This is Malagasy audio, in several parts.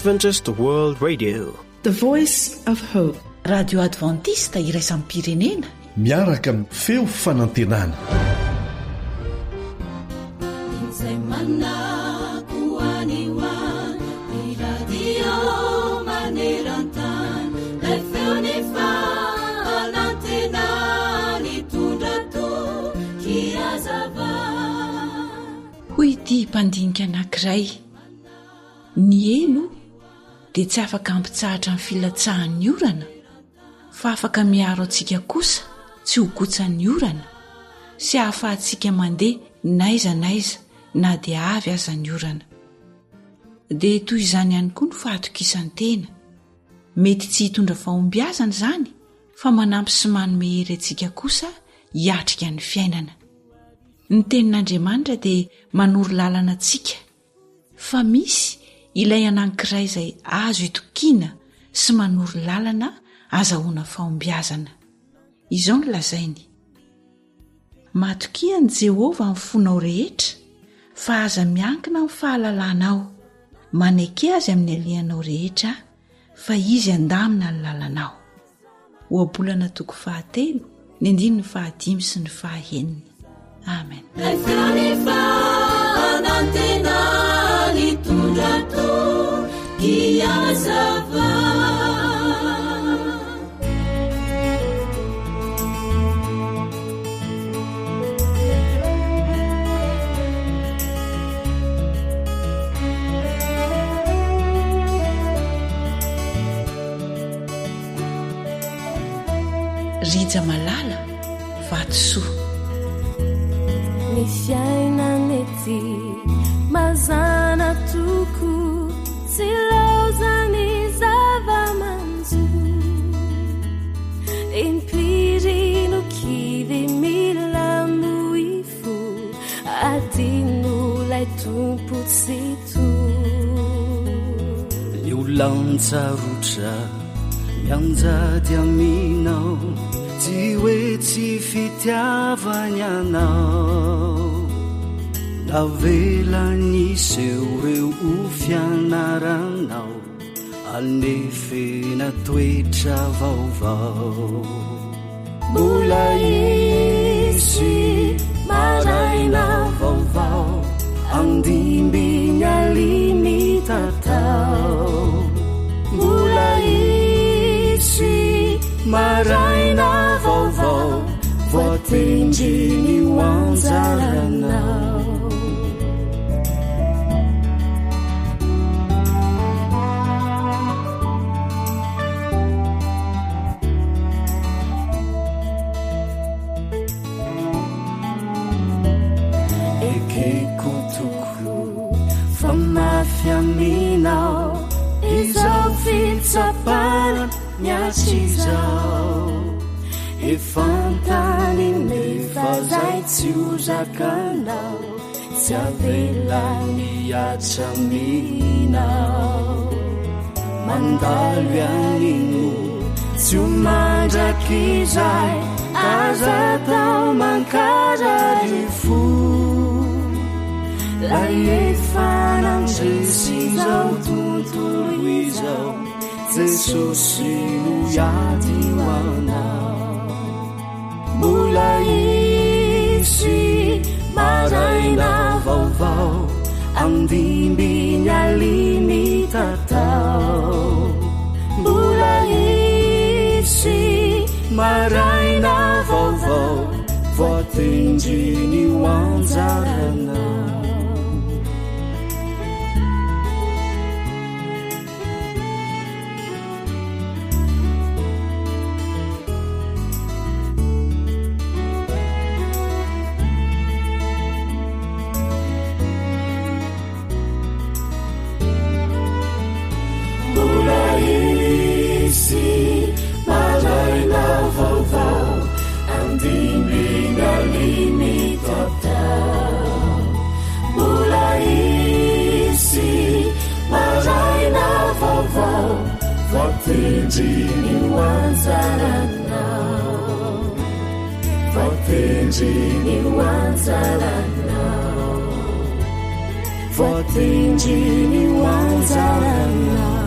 Adventist World Radio, the voice of hope. Radio Adventista iraisam pirenena miaraka amin'ny feo fanantenana. Hoy ity mpandinika anankiray, ny elo dia tsy afaka ampitsahatra amin'ny filatsahan'ny orana, fa afaka miaro antsika kosa tsy ho kotsan'ny orana sy ahafahantsika mandeha n'aiza n'aiza na dia avy aza ny orana. Dia toy izany ihany koa ny fahatokisan'ny tena, mety tsy hitondra fahombiazana izany fa manampy sy manome hery antsika kosa hiatrika ny fiainana. Ny tenin'Andriamanitra dia manoro lalana antsika, fa misy ilay anankiray izay azo itokiana sy manoro lalana azahoana fahombiazana. Izao no lazainy: matokiany Jehovah amin'ny fonao rehetra, fa aza miankina amin'ny fahalalanao. Manaiky azy amin'ny alianao rehetra, fa izy andamina ny lalanao. Oabolana toko 9, 15 sy ny 9. Amen. Rija malala vatosoa. Ny fiainanety mazana toko tsy laozany zava-manjo, empirino kivy mila moifo adinolay tompo tsy to. Io lantsarotra mianjady aminao, tsy hoe tsy fitiavany anao, navelaniseho reo ho fianaranao, alefena toetra vaovao. Mbola isy maraina vaovao, andimbiny alimy tatao. Mbola isy maraina vaovao, voatendriny ho anjaranao. Ekeko toko fa mafy aminao, izao fitsapana miatsizao. Efantany nefa zay tsy hozakanao, tsy avelany atsaminao. Mandalo ianino tsy ho mandraky izay, aza tao mankarary fo. Lay efa nandresy izao tontolo izao, Jesosy no iady ho anao. Mbola isy maraina vaovao, andimbiny alimy tatao. Mbola isy maraina vaovao, voatendriny ho anjaranao. Voatendriny ho anjaranao, voatendriny ho anjaranao, voatendriny ho anjaranao.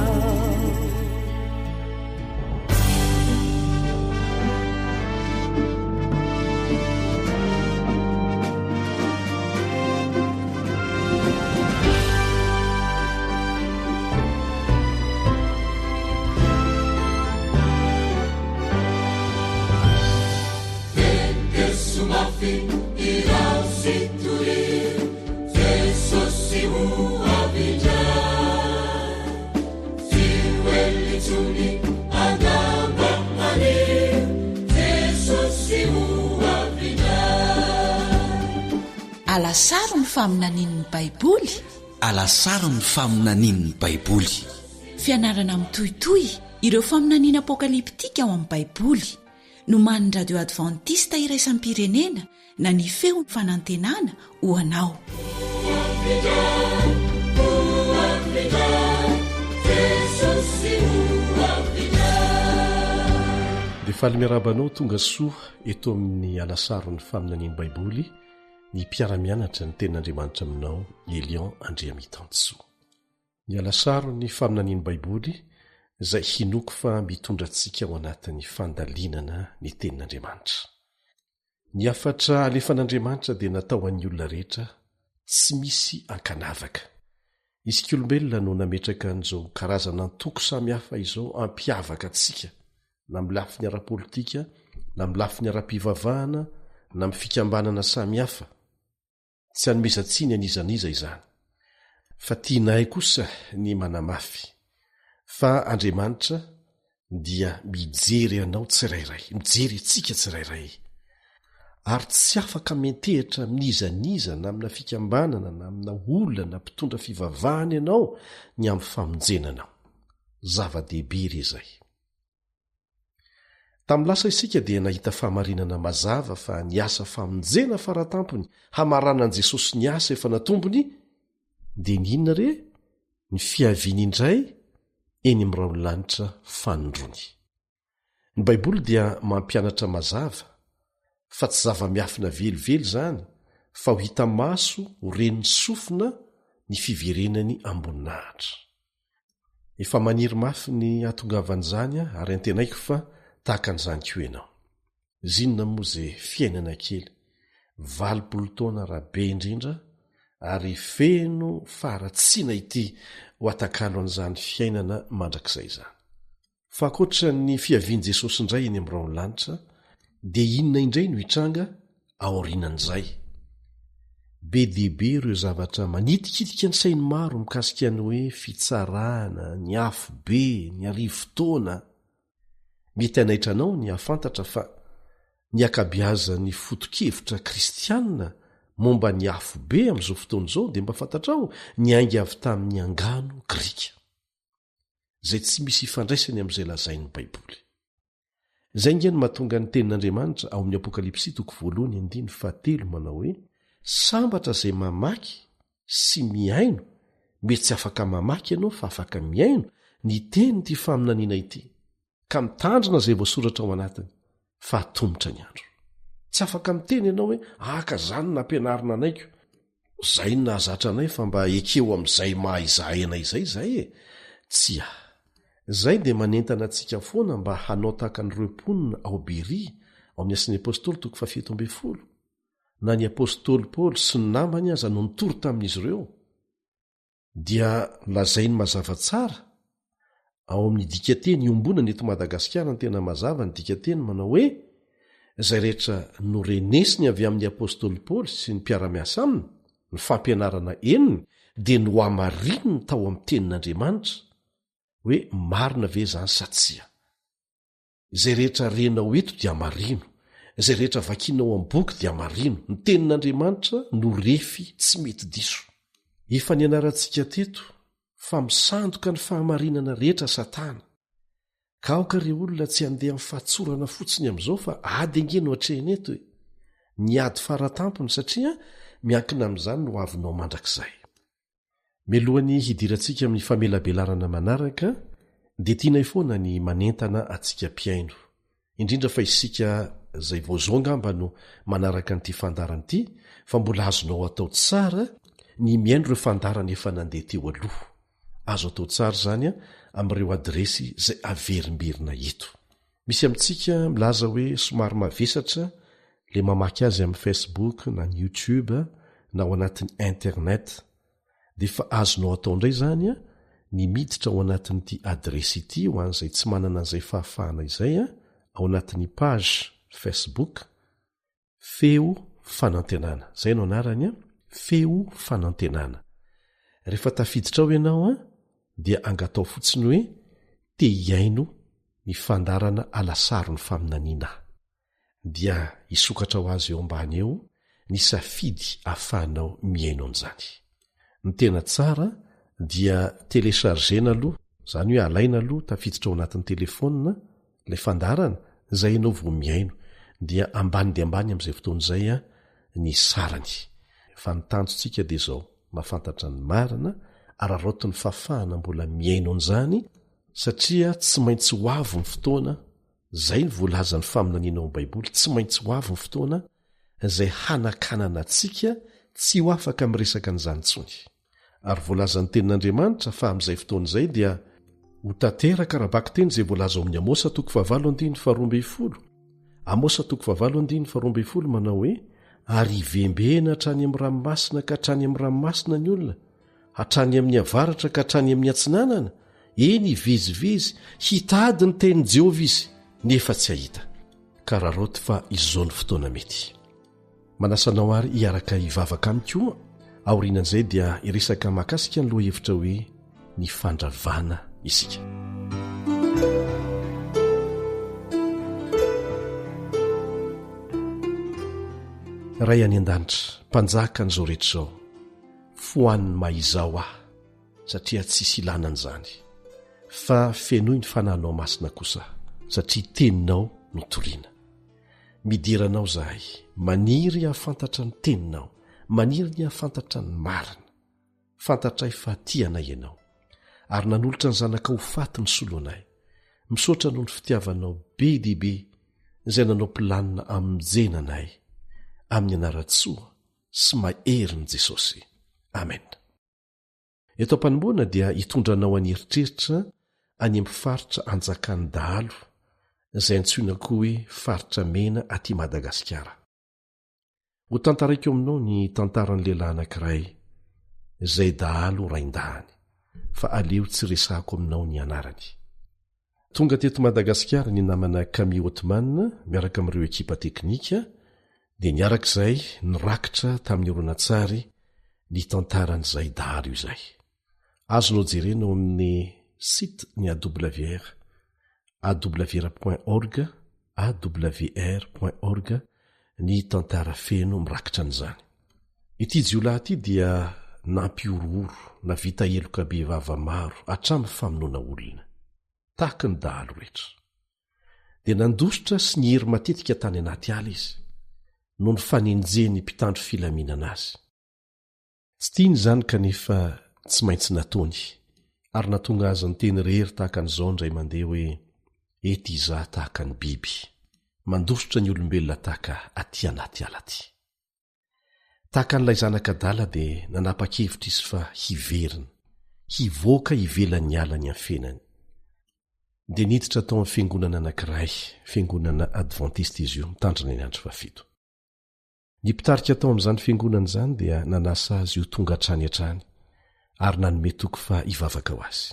alasaro ny faminanin'ny baiboly, alasaro ny faminanin'ny baiboly, fianarana mitohitoy ireo faminaniana apokaliptika ao amin'ny baiboly no man'ny radio advantista iraisan'ny pirenena na ny feo ny fanantenana ho anao. dia faly miarabanao tonga soa eto amin'ny alasaro ny faminanian'ny baiboly, ny mpiara-mianatra ny tenin'Andriamanitra aminao Elion Andriamitansoa. Ny alasaro ny faminanian'ny baiboly izay hinoko fa mitondra antsika ao anatin'ny fandalinana ny tenin'Andriamanitra. Ny afatra alefan'Andriamanitra dia natao an'ny olona rehetra, tsy misy ankanavaka. Isika olombelona no nametraka an'izao karazana antoko samihafa izao ampiavaka antsika, na amin'ny lafiny ara-politika, na amin'ny lafiny ara-pivavahana, na amin'ny fikambanana samihafa. Tsy hanomezantsiny an'izaniza izany, fa tianay kosa ny manamafy fa Andriamanitra dia mijery anao tsirairay, mijery antsika tsirairay, ary tsy afaka mentehitra amin'izaniza na amina fikambanana na amina olona na mpitondra fivavahana ianao ny amin'ny famonjenanao. Zava-dehibe ry izay. Tamin'ny lasa isika dia nahita fahamarinana mazava fa ny asa famonjena faratampony hamaranan'i Jesosy ny asa efa natombony dia ny inona re? Ny fiaviany indray eny amin'ny raolanitra fanondrony. Ny baiboly dia mampianatra mazava fa tsy zava-miafina velively izany, fa ho hita maso ho ren'ny sofina ny fiverenany amboninahitra. Efa maniry mafy ny hatongavan'izany ary antenaiko fa tahaka an'izany koa ianao. Zinona moa izay fiainana kely 20 taona rahabe indrindra ary feno faratsiana ity ho atakalo an'izany fiainana mandrakizay izany. Fa ankoatra ny fiavian' Jesosy indray eny amin'ny raolanitra, dia inona indray no hitranga aorianan'izay? Be dehibe ireo zavatra manitikitika ny sainy maro mikasika ny hoe fitsarana, ny afo be, ny arivo-taona. Mety hanaitra anao ny hafantatra fa ny akabeazan'ny foto-kevitra kristianina momba ny afo be amin'izao fotoana izao dia mba fantatrao ny ainga avy tamin'ny angano Grika, izay tsy misy ifandraisany amin'izay lazain'ny baiboly. Izay ingeny mahatonga ny tenin'Andriamanitra ao amin'ny Apokalipsy 1:13 manao hoe: sambatra izay mamaky sy miaino, mety tsy afaka mamaky ianao fa afaka miaino ny teny'ity faminaniana ity, ka mitandrina izay voasoratra ao anatiny, fa hatomitra ny andro. Tsy afaka miteny ianao hoe aka zany nampianarina anaiko, zay no nahazatra anay fa mba ekeo amin'izay maha-izahay anay izay e. Tsy Zay dia manentana antsika foana mba hanao tahaka ny roeponina ao Beria ao amin'ny Asin'ny Apôstôly 7:12, na ny Apôstôly Paoly sy ny namany aza no nitory tamin'izy ireo. Dia lazainy mazava tsara ao amin'ny dikateny iombonana eto Madagasikara ny tena mazava ny dikateny manao hoe: izay rehetra norenesiny avy amin'ny Apôstôly Paoly sy ny mpiara-miasa aminy, ny fampianarana eniny dia no hamarininy tao amin'ny tenin'Andriamanitra hoe marina ve zany sa tsia. Izay rehetra renao eto dia marino, izay rehetra vakinao amin'ny boky dia marino. Ny tenin'Andriamanitra no refy tsy mety diso. Efa nianarantsika teto fa misandoka ny fahamarinana rehetra Satana. Ka aoka ireo olona tsy handeha amin'ny fahatsorana fotsiny amin'izao fa ady engeno hatrehany eto hoe ny ady faratampony, satria miankina amin'izany no avinao mandrakizay. Melohan'ny hidirantsika amin'ny famelabelarana manaraka, dia tianay foana ny manentana atsika mpiaino, indrindra fa isika izay voazonga mba no manaraka n'ity fandarana ity, fa mbola azonao atao tsara ny miaino ireo fandarana efa nandeha teo aloha. Azo atao tsara izany amin'ireo adresy izay averimberina eto. Misy amintsika milaza hoe somary mavesatra le mamaky azy amin'ny Facebook na ny YouTube na ao anatin'ny internet, dia fa azonao atao indray izany ny miditra ao anatin'ity adresy ity ho an'izay tsy manana an'izay fahafahana izay ao anatin'ny page Facebook feo fanantenana zay no anarany a feo fanantenana rehefa tafiditra ao ianao a dia angatao fotsiny hoe te iaino ny fandarana alasaro ny faminaniana dia isokatra ho azy eo ambany eo ny safidy ahafahanao miaino an'izany ny tena tsara dia telechargena aloha zany hoe alaina aloha tafiditra ao anatin'ny telefona lay fandarana zay ianao vo miaino dia ambany de ambany am'izay fotoan'izay a ny sarany fa nitanjotsika dia zao mahafantatra ny marina ararotiny fafahana mbola miaino an'izany satria tsy maintsy ho avo ny fotoana zay ny voalaza ny faminaniana ao baiboly tsy maintsy ho avo ny fotoana zay hanakanana atsika tsy ho afaka miresaka n'izany ntsony ary voalaza ny tenin'Andriamanitra fa amin'izay fotoan'izay dia ho tanteraka raha-baky teny zay voalaza ao amin'ny Amosa 7:12 Amosa 7:12 manao hoe ary ivembena hatrany amin'ny ranomasina ka hatrany amin'ny ranomasina ny olona hatrany amin'ny avaratra ka hatrany amin'ny atsinanana eny ivezivezy hitady ny tenin' Jehova izy nefa tsy hahita ka raharoty fa izao ny fotoana mety manasanao ary hiaraka hivavaka amikoa aorianan'izay dia iresaka mahakasika ny loha hevitra hoe ny fandravana isika ray any an-danitra mpanjaka n'izao rehetra izao foaniny mahizao aho satria tsisy ilanan'izany fa fenoy ny fanahinao masina kosa satria teninao no toriana midiranao zahay maniry hahafantatra ny teninao maniry ny hahafantatra ny marina fantatray fa tianay ianao ary nanolotra ny zanaka ho faty ny soloanay misaotra noho ny fitiavanao be dibe izay nanao mpilanina amin'ny jenanay amin'ny anaratsoa sy maherin' Jesosy amen eto am-panomboana dia hitondranao any eritreritra any amin'ny faritra anjakany dahalo izay antsoina koa hoe faritra mena aty Madagasikara ho tantaraiko aminao ny tantaran'ny lehilahy anankiray izay dahalo raindahany fa aleo tsy resahako aminao ny anarany tonga teto Madagasikara ny namana Camille Hotman miaraka amin'ireo ekipa teknika dia niarak'izay nirakitra tamin'ny oronan-tsary ny tantaran'izay dahalo izay azonao jerenao amin'ny site ny AWR awr.org awr.org ny tantara feno mirakitra an'izany ity jiolahy ity dia nampiorooro na vita eloka be vava maro hatramin'ny famonoana olona tahaka ny dahalo rehetra dia nandositra sy ny hery matetika tany anaty ala izy no ny fanenjeny mpitandro filaminana azy tsy tiany izany kanefa tsy maintsy nataony ary natonga azy ny teny rehery tahaka an'izao indray mandeha hoe ety izaho tahaka ny biby mandositra ny olombelona tahaka aty anaty ala ty tahaka n'ilay zanakadala dia nanapa-kevitra izy fa hiverina hivoaka hivelan'ny ala ny amfenany dia niditra tao amin'ny fiangonana anankiray fiangonana adventiste izy io mitandrina ny andro fafito ny mpitarika tao amin'izany fiangonana izany dia nanasa azy io tonga hatrany hatrany ary nanome toko fa hivavaka ho azy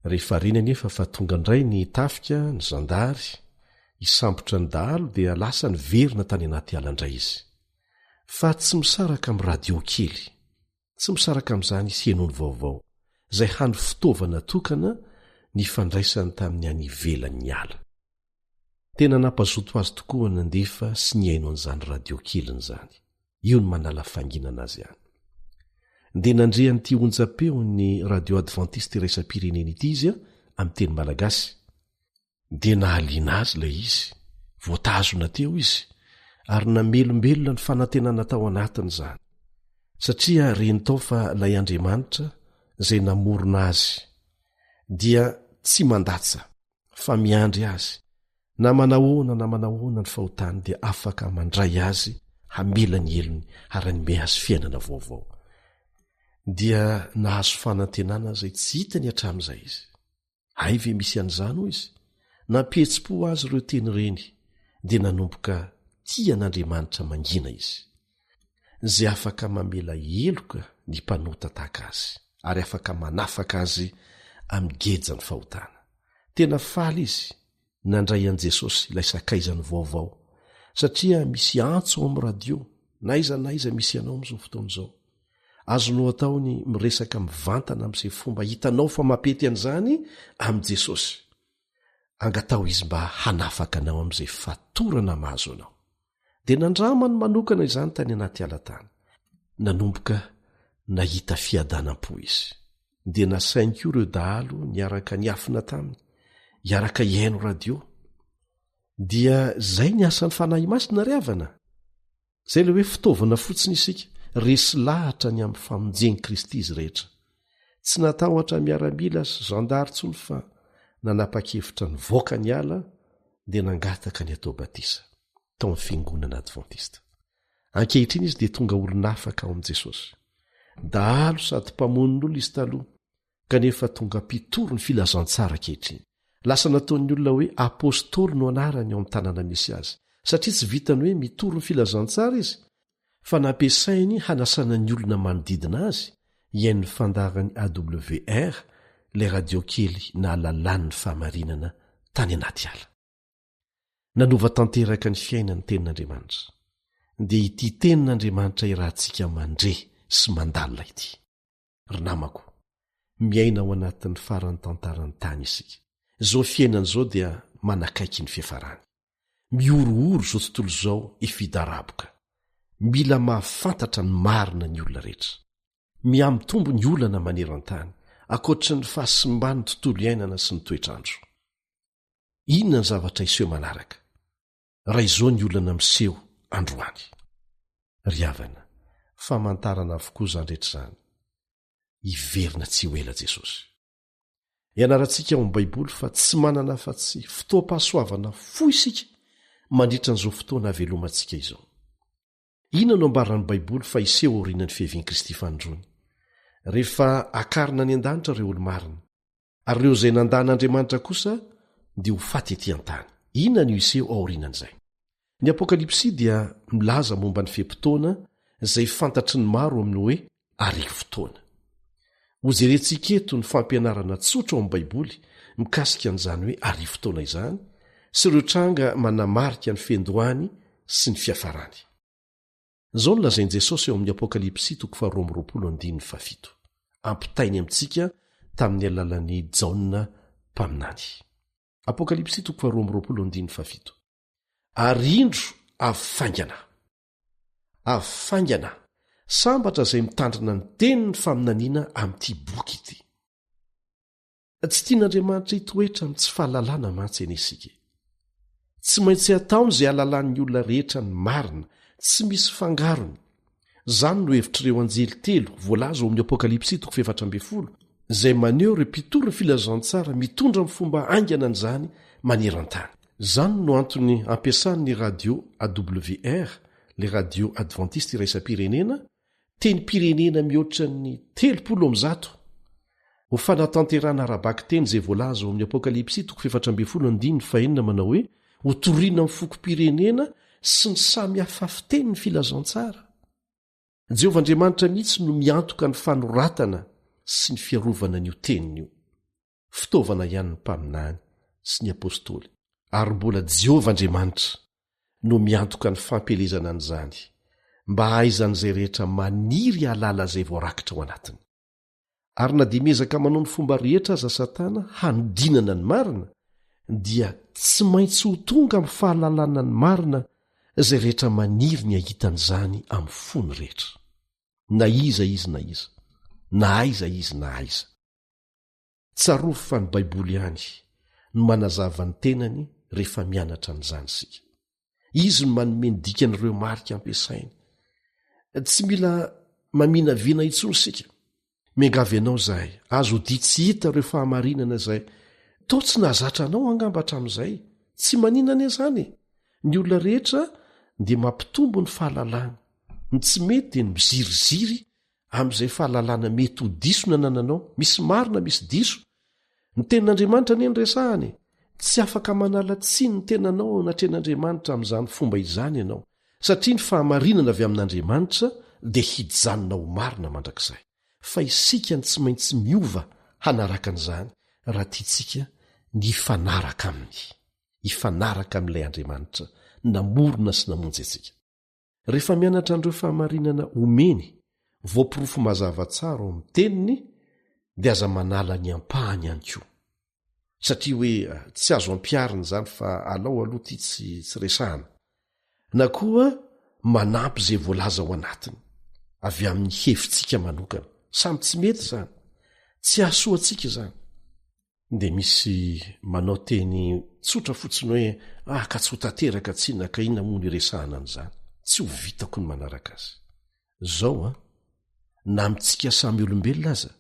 rehefa reny anefa fa tonga indray ny tafika ny zandary hisambotra ny dahalo dia lasa ny verina tany anaty ala indray izy fa tsy misaraka amin'ny radio kely tsy misaraka amin'izany izy henony vaovao izay hany fitaovana tokana ny fandraisany tamin'ny any ivelan'ny ala tena nampazoto azy tokoa nandefa sy ny aino an'izany radio keliny izany io ny manala fanginana azy ihany dia nandrehan'ity onja-peo ny radio adventiste iraisam-pirenena ity izy a amin'ny teny malagasy dia nahaliana azy ilay izy voatazona teo izy ary namelombelona ny fanantenana tao anatiny izany satria reny tao fa ilay Andriamanitra izay namorona azy dia tsy mandatsa fa miandry azy na manahoana ny fahotany dia afaka mandray azy hamela ny elony ary hanome azy fiainana vaovao dia nahazo fanantenana izay tsy hitany hatramin'izay izy hay ve misy an'izany hoy izy nampihetsi-po azy ireo teny reny dia nanomboka tia an'Andriamanitra mangina izy izay afaka mamela eloka ny mpanota tahaka azy ary afaka manafaka azy amin'ny gejany fahotana tena faly izy nandray an'i Jesosy ilay sakaizany vaovao satria misy antso ao amin'ny radio naiza misy ianao am'izao fotoana izao azonao ataony miresaka mivantana amin'izay fomba hitanao fa mapety an'izany amin'i Jesosy angatao izy mba hanafaka anao amin'izay fatorana mahazo anao dia nandramany manokana izany tany anaty alatany nanomboka nahita fiadanam-po izy dia nasainy koa ireo dahalo niaraka niafina taminy iaraka iaino radio dia zay ny asan'ny fanahy masina ry havana zay le hoe fitaovana fotsiny isika resy lahatra ny amin'ny famonjeny Kristy izy rehetra tsy natahotra miaramila sy zandaritsony fa nanapa-kevitra ny voaka ny ala dia nangataka ny atao batisa tao amin'ny fiangonana adventista ankehitriny izy dia tonga olonafaka ao amin'i Jesosy dahalo sady mpamonon'olona izy taloha kanefa tonga mpitoro ny filazantsara ankehitriny lasa nataon'ny olona hoe apôstôly no anarany ao amin'ny tanàna misy azy satria tsy vitany hoe mitoro ny filazantsara izy fa nampiasainy hanasana ny olona manodidina azy iain'ny fandarany AWR le radio kely na alalan'ny fahamarinana tany anaty ala nanova tanteraka ny fiainany tenin'Andriamanitra dia ity tenin'Andriamanitra irahantsika mandre sy mandalina ity ry namako miaina ao anatin'ny farany tantarany tany isika izao fiainana izao dia manakaiky ny fiafarany miorooro izao tontolo izao ifidaraboka mila mahafantatra ny marina ny olona rehetra miamitombo ny olana maneran-tany akoatry ny fahasimbany tontolo iainana sy ny toetrandro inona ny zavatra iseho manaraka raha izao ny olana miseho androany ry havana famantarana avokoa izany rehetra izany iverina tsy ho ela Jesosy ianarantsika ao amin'ny baiboly fa tsy manana afa-tsy fotoam-pahasoavana fo isika mandritra n'izao fotoana havelomantsika izao inona no ambaran'ny baiboly fa iseho aorianan'ny fihavian'i Kristy fanondrony rehefa akarina ny an-danitra ireo olo-marina ary ireo izay nandan'Andriamanitra kosa dia ho faty etỳ an-tany inona no iseho aorianan'izay ny apokalipsy dia milaza momba ny feim-potoana izay fantatry ny maro aminy hoe arivo fotoana ho jerentsika eto ny fampianarana tsotra ao amin'ny baiboly mikasika an'izany hoe arivo fotoana izany sy ireo tranga manamarika ny fiandohany sy ny fiafarany izao no lazain'i Jesosy eo amin'ny apokalipsy 2:27 ampitainy amintsika tamin'ny alalan'ny Jaona mpaminany apokalipsy 2:27 arindro avafaingana sambatra izay mitandrina ny teniny faminaniana amin'ity boky ity tsy tian'Andriamanitra hitoetra amin'ny tsy fahalalana mantsy enesika tsy maintsy ataony izay alalan'ny olona rehetra ny marina tsy misy fangarony izany no hevitr'ireo anjely telo voalaza ao amin'ny apokalipsy 4:12 izay maneho ireo mpitoro ny filazantsara mitondra amin'ny fomba aingana an'izany maneran-tany izany no antony ampiasan'ny radio AWR le radio adventiste iraisam-pirenena teny pirenena mihoatra ny 300 ho fanatanterana arabaky teny izay voalaza ao amin'ny apokalipsy 4:14 manao hoe ho toriana amin'ny foko-pirenena sy ny samy hafa fiteny ny filazantsara Jehovah Andriamanitra mihitsy no miantoka ny fanoratana sy ny fiarovana n'io tenin'io fitaovana ihany ny mpaminany sy ny apôstôly ary mbola Jehovah Andriamanitra no miantoka ny fampelezana an'izany mba hahaizan'izay rehetra maniry halala izay voarakitra ao anatiny ary na dia miezaka manao ny fomba rehetra aza Satana hanodinana ny marina dia tsy maintsy ho tonga amin'ny fahalalana ny marina izay rehetra maniry ny ahitan'izany amin'ny fony rehetra na iza izy na iza na aiza izy na aiza tsaroa fa ny baiboly ihany no manazava ny tenany rehefa mianatra an'izany sika izy no manome ny dikan'ireo marika ampiasainy tsy mila mamina viana intsony sika miangavy ianao zahay azo dia tsy hita ireo fahamarinana izay to tsy nahazatra anao angambatra amin'izay tsy maninana izany ny olona rehetra dia mampitombo ny fahalalana ny tsy mety dia ny miziriziry amin'izay fahalalana mety ho diso na nananao misy marina misy diso ny tenin'Andriamanitra ny resahany tsy afaka manala tsiny ny tenanao natren'Andriamanitra amin'izany fomba izany ianao satria ny fahamarinana avy amin'Andriamanitra dia hijanona ho marina mandrakizay fa isika ny tsy maintsy miova hanaraka an'izany raha tiantsika ny fanaraka aminy hifanaraka amin'ilay Andriamanitra namorona sy namonjy antsika. Rehefa mianatra an'ireo fahamarinana omeny voapirofo mazava tsara ao amin'ny teniny dia aza manala ny ampahany ihany koa. Satria hoe tsy azo ampiarina izany fa alao aloha ty tsy resahana. Na koa manampy izay voalaza ao anatiny avy amin'ny hevitsika manokana. Samy tsy mety izany. Tsy ahasoa antsika izany. Dia misy manao teny tsotra fotsiny hoe ka tsy ho tanteraka tsinona ka inona moa ny resahana an'izany. Tsy ho vitako ny manaraka azy. Zao na amintsika samy olombelona aza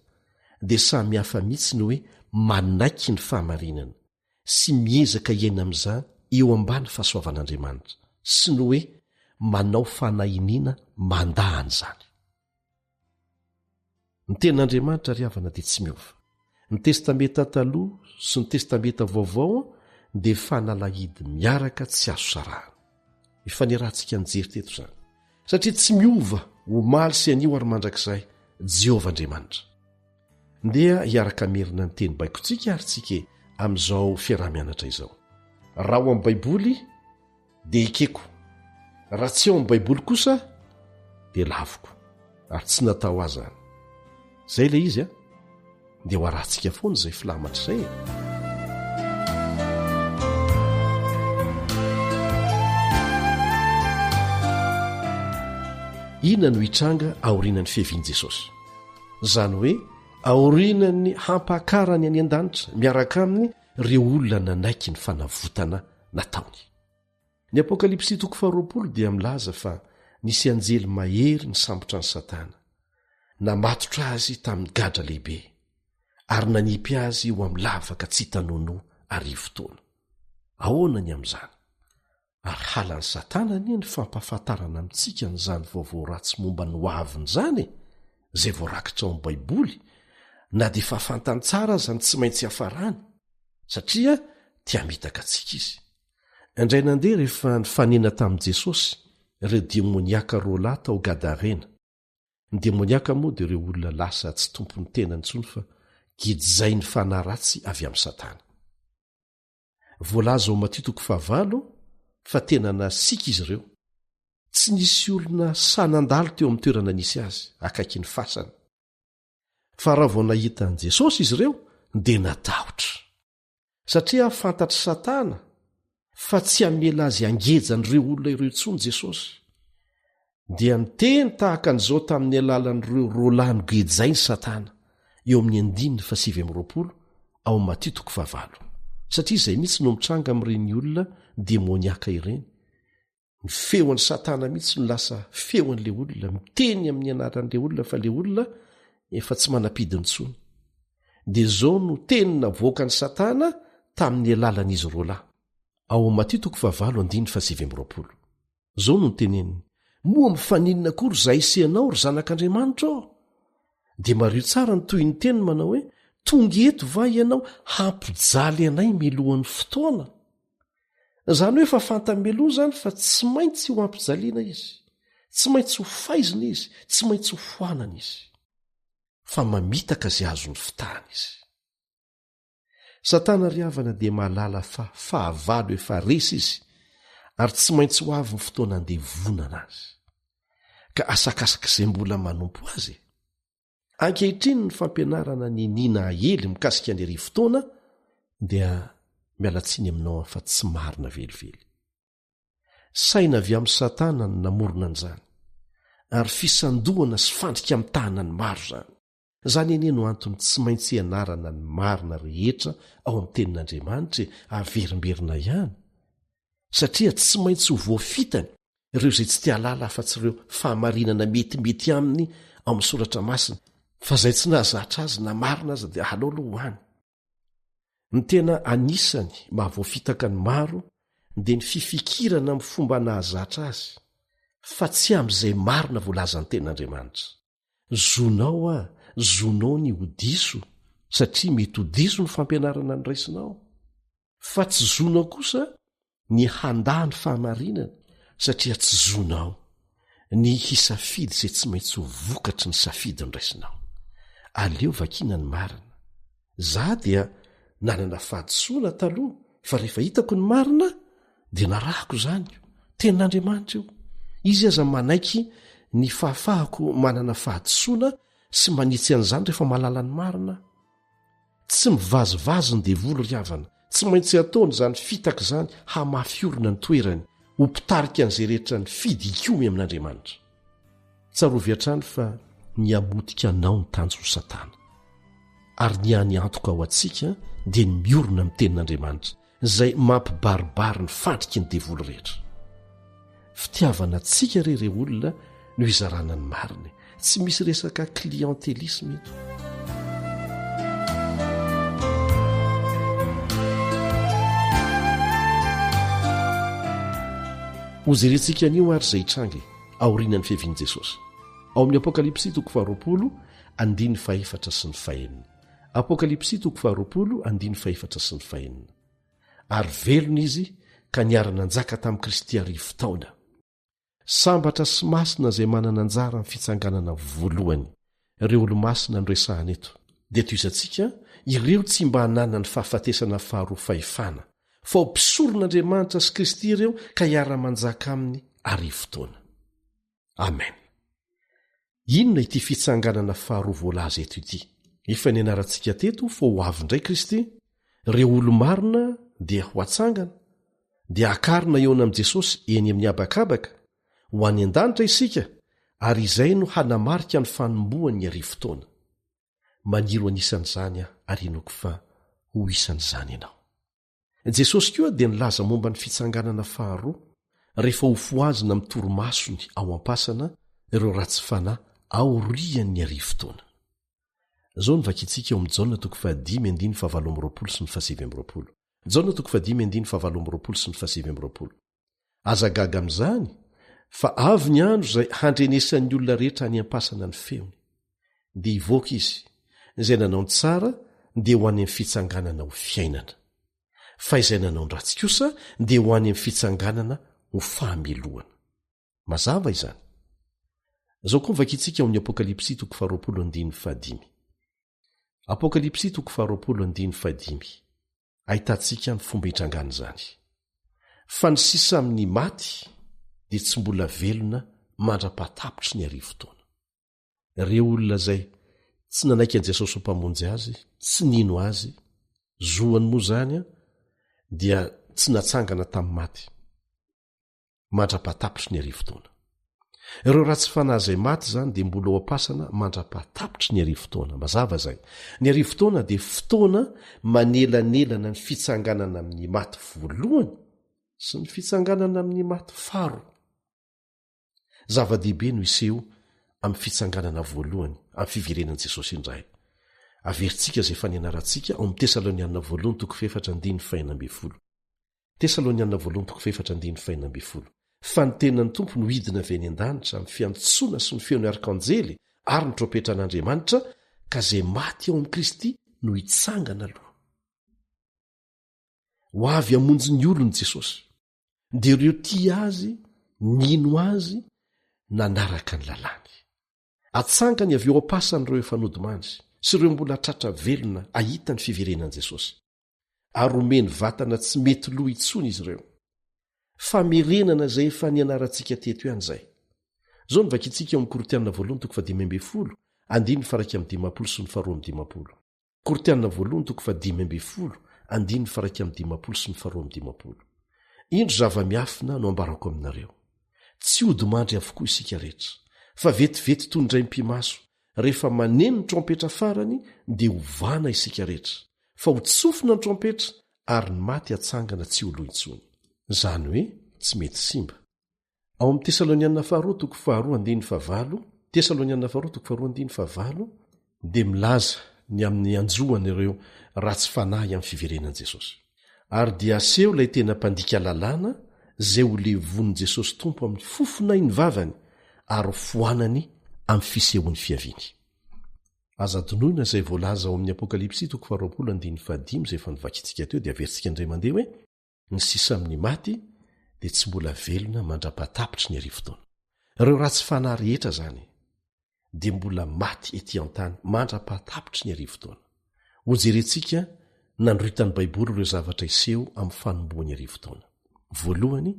dia samy hafa mihitsy ny hoe manaiky ny fahamarinana sy miezaka iaina amin'izany eo ambany fahasoavan'Andriamanitra sy ny hoe manao fanahiniana mandahany izany. Ny tenin'Andriamanitra ry havana dia tsy miova. Ny testamenta taloha sy ny testamenta vaovao dia fanalahidy miaraka tsy azo sarahana. Ifanerahantsika nijery teto izany. Satria tsy miova omaly sy anio ary mandrakizay Jehovah Andriamanitra. Dia hiaraka merina ny teny baikotsika ary tsika amin'izao fiarah-mianatra izao. Raha ao amin'ny Baiboly dia ikeko. Raha tsy ao amin'ny Baiboly kosa dia lavoko ary tsy natao azy any. Zay ilay izy dia ho arahantsika foana izay filamatra izay. Ina no hitranga aorianan'ny fiavian'i Jesosy? Zany hoe aorianany hampakarany any an-danitra miaraka aminy ireo olona nanaiky ny fanavotana nataony. Ny Apokalipsy 20 dia milaza fa nisy anjely mahery ny sambotra ny Satana, namatotra azy tamin'ny gadra lehibe ary nanipy azy ho amin'ny lavaka tsy tanono arivo taona. Ahoana ny amin'izany? Ary halan'ny Satana ny fampahafantarana amintsika n'izany vaovao ratsy momba ny hoaviny izany izay voarakitra ao amin'ny Baiboly, na dia fahafantany tsara aza ny tsy maintsy hafarany satria tia mitaka antsika izy. Indray nandeha rehefa nifanena tamin'i Jesosy ireo demoniaka roa lahy tao Gadarena. Ny demoniaka moa dia ireo olona lasa tsy tompony tena intsony fa gidizay ny fanahy ratsy avy amin'ny Satana. Voalaza ao Matteo 5 fa tena nasika izy ireo. Tsy nisy olona sanandalo teo amin'ny toerana nisy azy akaiky ny fasana. Fa raha vao nahita an'i Jesosy izy ireo dia natahotra. Satria fantatry Satana fa tsy hamela azy angejanyireo olona ireo intsony Jesosy. Dia niteny tahaka an'izao tamin'ny alalan'ireo roalahy nogejay ny Satana eo amin'ny 9:20 ao Matteo 5. Satria izay mihitsy no mitranga amin'ireny olona demoniaka ireny. Ny feon'ny Satana mihitsy no lasa feon'ilay olona miteny amin'ny anaran'ilay olona fa ilay olona efa tsy manapidiny intsony. Dia izao no teny navoaka ny Satana tamin'ny alalan'izy roalahy. Ao Matteo 5:20 izao no niteneny: moa mifaninona kory izay isenao ry zanak'Andriamanitra ao? Dia mario tsara ny toy ny teny manao hoe tonga eto va ianao hampijaly anay milohan'ny fotoana. Izany hoe fa fantameloa izany fa tsy maintsy ho ampijaliana izy, tsy maintsy ho faizina izy, tsy maintsy ho foanana izy, fa mamitaka izay azony fitahana izy. Satana ry havana dia mahalala fa fahavalo efa resy izy ary tsy maintsy ho avy ny fotoana handevonana azy. Ka asakasaka izay mbola manompo azy. Ankehitriny ny fampianarana ny nina ahely mikasika ny arivo fotoana dia mialatsiny aminao fa tsy marina velively. Saina avy amin'ny Satana no namorona an'izany ary fisandohana sy fandrika amin'ny tanana ny maro izany. Izany ene no antony tsy maintsy ianarana ny marina rehetra ao amin'ny tenin'Andriamanitra averimberina ihany, satria tsy maintsy ho voafitany ireo izay tsy tia halala afa-tsy ireo fahamarinana metimety aminy ao amin'ny soratra masina, fa izay tsy nahazatra azy na marina aza dia alao aloha hoany. Ny tena anisany mahavoafitaka ny maro dia ny fifikirana amin'ny fomba nahazatra azy, fa tsy amin'izay marina voalazan'ny tenin'Andriamanitra. Zonao ny hodiso satria mety hodiso ny fampianarana ny raisinao, fa tsy zonao kosa ny handaha ny fahamarinana satria tsy zonao ny hisafidy izay tsy maintsy ho vokatry ny safidy ny raisinao. Aleo vakina ny marina. Za dia nanana fahadisoana taloha fa rehefa hitako ny marina dia narahako izany tenin'Andriamanitra io. Izy aza manaiky ny fahafahako manana fahadisoana sy manitsy an'izany rehefa malala ny marina. Tsy mivazivazy ny devolo ry havana, tsy maintsy ataony izany fitaka izany hamafiorina ny toerany ho mpitarika an'izay rehetra ny fidikiomy amin'Andriamanitra. Tsarovy hatrany fa niamotika anao ny tanjo ho Satana, ary ny any antoka ao antsika dia ny miorona amin'ny tenin'Andriamanitra izay mampibaribary ny fandriky ny devolo rehetra. Fitiavana antsika rere olona no izarana ny marina, tsy misy resaka klientelisme eto. Hozerentsika anio ary izay hitrangy aorianan'ny fiavian'i Jesosy ao amin'ny Apokalipsy 20:4 sy ny 5. Apokalipsy 20:4 sy ny 5. Ary velona izy ka niara-nanjaka tamin'i Kristy arivo taona. Sambatra sy masina izay manana anjara amin'ny fitsanganana voalohany. Ireo olo-masina no resahana eto. Dia toy izantsika ireo tsy mba hanana ny fahafatesana faharoa fahefana, fa ho mpisoron'Andriamanitra sy Kristy ireo ka hiara-manjaka aminy arivo taona. Amen. Inona ity fitsanganana faharoa voalaza eto ity? Efa nianarantsika teto fa ho avy indray Kristy, ireo olo-marina dia ho atsangana, dia akarina eo amin'i Jesosy eny amin'ny habakabaka ho any an-danitra isika, ary izay no hanamarika ny fanombohan'ny arivo taona. Maniro anisan'izany ary enoko fa ho isan'izany ianao. Jesosy koa dia nilaza momba ny fitsanganana faharoa rehefa ho foazina amin'ny torimasony ao am-pasana ireo ratsy fanahy aorian'ny arivo taona. Zao ny vakintsika eo amin'ny Jaona 5:17 sy ny 17. Jaona 5:17 sy ny 17. Aza gaga amin'izany fa avy ny andro izay handrenesan'ny olona rehetra any am-pasana ny feony, dia hivoaka izy izay nanao ny tsara dia ho any amin'ny fitsanganana ho fiainana, fa izay nanao ny ratsy kosa dia ho any amin'ny fitsanganana ho fahamelohana. Mazava izany. Zao koa vakintsika ao amin'ny Apokalipsy 20:5. Apokalipsy 20:5 ahitantsika ny fomba hitrangana izany. Fa ny sisa amin'ny maty dia tsy mbola velona mandra-patapitry ny arivo taona. Ireo olona izay tsy nanaiky an'i Jesosy ho mpamonjy azy, tsy nino azy, zoany moa izany dia tsy natsangana tamin'ny maty, mandra-patapitry ny arivo taona. Ireo ratsy fanahy izay maty izany dia mbola ao am-pasana mandra-patapitry ny arivo taona. Mazava izay. Ny arivo taona dia fotoana manelanelana ny fitsanganana amin'ny maty voalohany sy ny fitsanganana amin'ny maty faharoa. Zava-dehibe no iseho amin'ny fitsanganana voalohany amin'ny fiverenan'i Jesosy indray. Averintsika izay efa nianarantsika ao amin'ny Tesalonianina 2:4-5. Tesalonianina 2:4-5. Fa ny tenan'ny tompo no hidina avy any an-danitra amin'ny fiantsoana sy ny feon'ny arkanjely ary ny trompetra an'Andriamanitra, ka izay maty ao amin'i Kristy no hitsangana aloha. Ho avy hamonjy ny olony Jesosy, dia ireo tia azy, nino azy, nanaraka ny lalàny. Atsangany avy eo am-pasany ireo efa nodimandry sy ireo mbola tratra velona ahita ny fiverenan'i Jesosy, ary omeny vatana tsy mety loha intsony izy ireo. Famerenana izay efa nianarantsika teto ihany izay. Zao ny vakintsika eo amin'ny Korinthianina 2:15, 1:15 sy ny 2:15. Korinthianina 2:15, 1:15 sy ny 2:15. Indro zava-miafina no ambarako aminareo. Tsy hodimandry avokoa isika rehetra, fa vetivety toy indray mpimaso, rehefa maneno ny trompetra farany dia hovana isika rehetra, fa ho tsofina ny trompetra ary ny maty atsangana tsy ho loha intsony. Zany hoe tsy mety simba. Ao amin'ny Tesalonianina faharoa 2:2-5, Tesalonianina faharoa 2:2-5 dia milaza ny amin'ny anjoany ireo ratsy fanahy amin'ny fiverenan'i Jesosy. Ary dia aseho ilay tena mpandika lalàna izay ho levonin'i Jesosy tompo amin'ny fofonay ny vavany ary foanany amin'ny fisehon'ny fiaviany. Aza tonoina izay voalaza ao amin'ny Apokalipsy 20:5 izay efa nivakintsika teo dia averintsika indray mandeha hoe ny sisa amin'ny maty dia tsy mbola velona mandra-patapitry ny arivo taona. Ireo ratsy fanahy rehetra izany dia mbola maty etỳ an-tany mandra-patapitry ny arivo taona. Ho jerentsika nandroitany baiboly ireo zavatra iseho amin'ny fanomboany arivo-taona. Voalohany,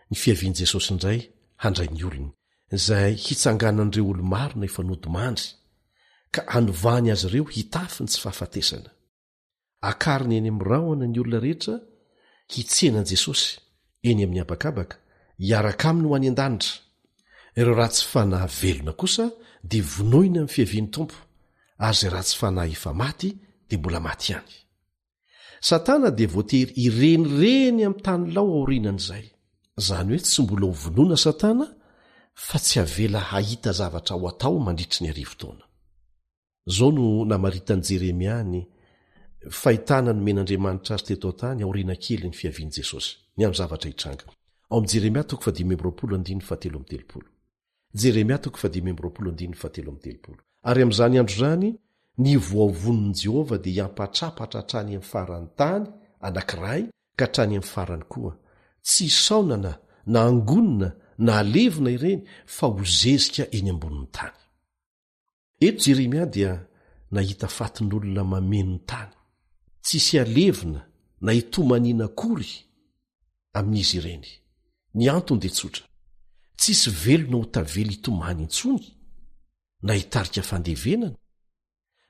ny fiavian' Jesosy indray handray ny olony izay hitsanganan'ireo olo-marina ifanody mandry ka hanovany azy ireo hitafy ny tsy fahafatesana. Akariny eny amin'ny rahona ny olona rehetra hitsenan' Jesosy eny amin'ny abakabaka hiaraka aminy ho any an-danitra. Ireo ratsy fanahy velona kosa dia vonoina amin'ny fiavian'ny Tompo, ary izay ratsy fanahy efa maty dia mbola maty ihany. Satana dia voatery irenireny amin'ny tany lao aorinan'izay. Izany hoe tsy mbola ho vonoina Satana fa tsy havela hahita zavatra ho atao mandritry ny arivo-taona. Izao no namaritany Jeremia ny fahitana ny men'Andriamanitra azy teto tany aoriana kely ny fiavian'i Jesosy ny amin'ny zavatra hitranga. Ao amin'ny Jeremia 5:17. Jeremia 5:17. Ary amin'izany andro zany ny voavonin'i Jehova dia hiampatrapatra hatrany amin'ny farany tany anankiray ka hatrany amin'ny farany koa. Tsy saonana na angonina na alevina ireny fa ho zezika eny ambonin'ny tany. Eto Jeremia dia nahita fatin'olona mameno ny tany. Tsisy alevina na hitomaniana akory amin'izy ireny. Ny antony dia tsotra. Tsisy velona ho tavely hitomany intsony na hitarika fandevenana.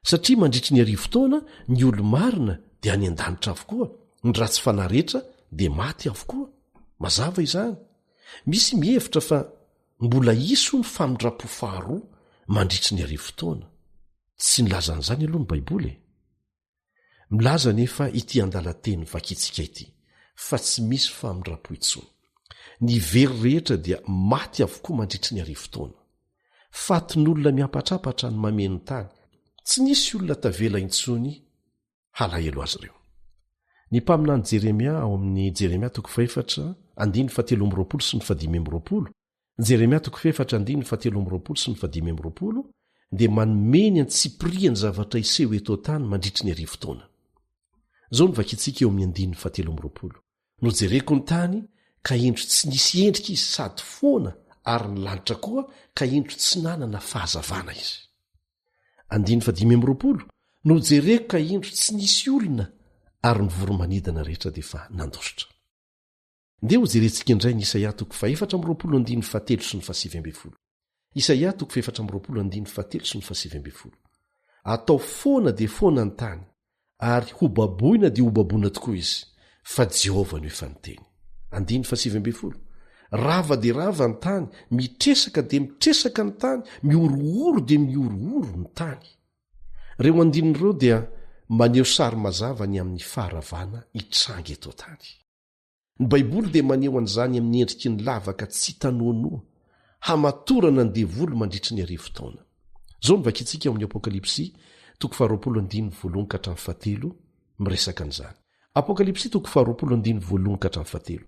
Satria mandritry ny arivo-taona ny olo-marina dia any an-danitra avokoa, ny ratsy fanahy rehetra dia maty avokoa. Mazava izany. Misy mihevitra fa mbola iso ny famindra-po faharoa mandritry ny arivo-taona. Tsy nilaza an'izany aloha ny baiboly. Milaza nefa ity andalan-teny vakitsika ity fa tsy misy famindra-po intsony. Ny very rehetra dia maty avokoa mandritry ny arivo-taona. Fatin'olona miampatrapatra ny mameno tany. Tsy nisy olona tavela intsony halahelo azy ireo. Ny mpaminany Jeremia ao amin'ny Jeremia 4:17 sy ny 15. Jeremia 4:17 sy ny 15 dia manomeny ny tsipiriany zavatra iseho eto tany mandritry ny arivo-taona. Izao ny vakitsika eo amin'ny 17. Nojereko ny tany ka endro tsy nisy endrika izy sady foana, ary ny lanitra koa ka endro tsy nanana fahazavana izy. 15. Nojereko ka endro tsy nisy olona, ary ny voromanidina rehetra dia fa nandositra. Ndeha ho jerentsika indray ny Isaia 4:17 sy ny 17. Isaia 4:17 sy ny 17. Atao foana dia foana ny tany, ary ho baboina dia ho baboina tokoa izy, fa Jehova no efa niteny. 17. Rava dia rava ny tany, mitresaka dia mitresaka ny tany, miorooro dia miorooro ny tany. Ireo andinon'ireo dia maneho sary mazava ny amin'ny faharavana hitranga eto tany. Ny baiboly dia maneho an'izany amin'ny endriky ny lavaka tsy tanoanoa, hamatorana ny devolo mandritry ny arivo-taona. Izao ny vakitsika amin'ny Apokalipsy 20:1-7 miresaka an'izany. Apokalipsy 20:1-7.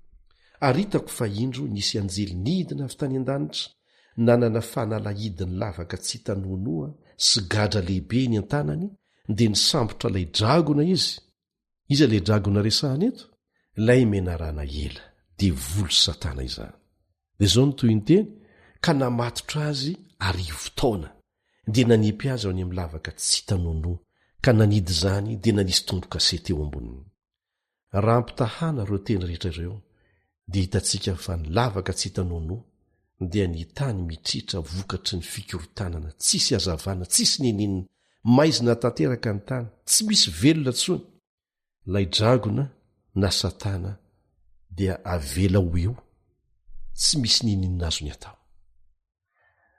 Ary hitako fa indro nisy anjely nidina avy tany an-danitra, nanana fanalahidiny lavaka tsy tanoanoa sy gadra lehibe ny an-tanany, dia nisambotra ilay dragona izy. Iza ilay dragona resahana eto? Ilay menarana ela, devolo Satana izany. Dia izao no toy ny teny, ka namatotra azy arivo-taona, dia nanipy azy ao any amin'ny lavaka tsy tanoanoa, ka nanidy izany dia nanisy tondro-kasety eo amboniny. Raha ampitahana ireo teny rehetra ireo, dia hitantsika fa ny lavaka tsy tanoanoa dia ny tany mitritra vokatry ny fikorotanana, tsisy hazavana, tsisy neninina, maizina tanteraka ny tany, tsy misy velona tsony. Ilay dragona na Satana dia avela ho eo, tsy misy neninina azo ny atao.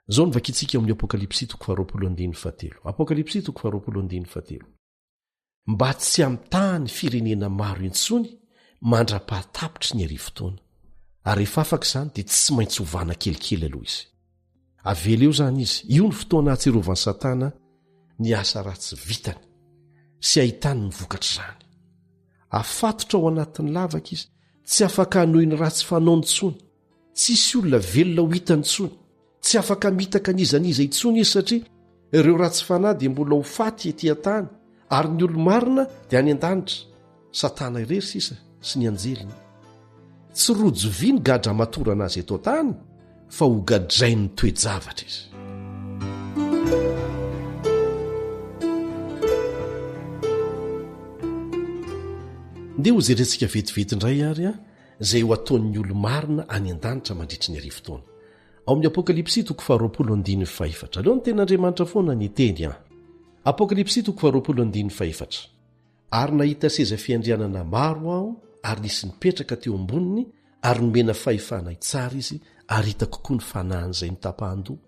Izao ny vakitsika amin'ny Apokalipsy 20:7. Apokalipsy 20:7. Mba tsy amtany firenena maro intsony mandra-pahatapitry ny arivo-taona, ary rehefa afaka izany dia tsy maintsy hovana kelikely aloha izy. Avela eo zany izy. Io ny fotoana ahatserovan'ny Satana ny asa ratsy vitany sy ahitany ny vokatra izany. Afatotra ao anatin'ny lavaka izy, tsy afaka hanohy ny ratsy fanaony intsony, tsisy olona velona ho hitany intsony, tsy afaka mitaka nizaniza intsony izy satria ireo ratsy fanahy dia mbola ho faty etỳ an-tany, ary ny olo-marina dia any an-danitra. Satana irery sisa sy ny anjeliny. Tsy rojo vy ny gadra matorana azy eto tany, fa ho gadrainy ny toe-javatra izy. nde ho zerentsika vetivety indray ary a izay ho ataon'ny olo marina any an-danitra mandritry ny arivo-taona ao amin'ny apokalipsy 4:4 aleo ny ten'andriamanitra foana ny teny a apokalipsy 4:4 ary nahita seza fiandrianana maro aho ary nisy nipetraka teo amboniny ary nomena fahefana itsara izy ary hita kokoa ny fanahin'izay nitapahan-doha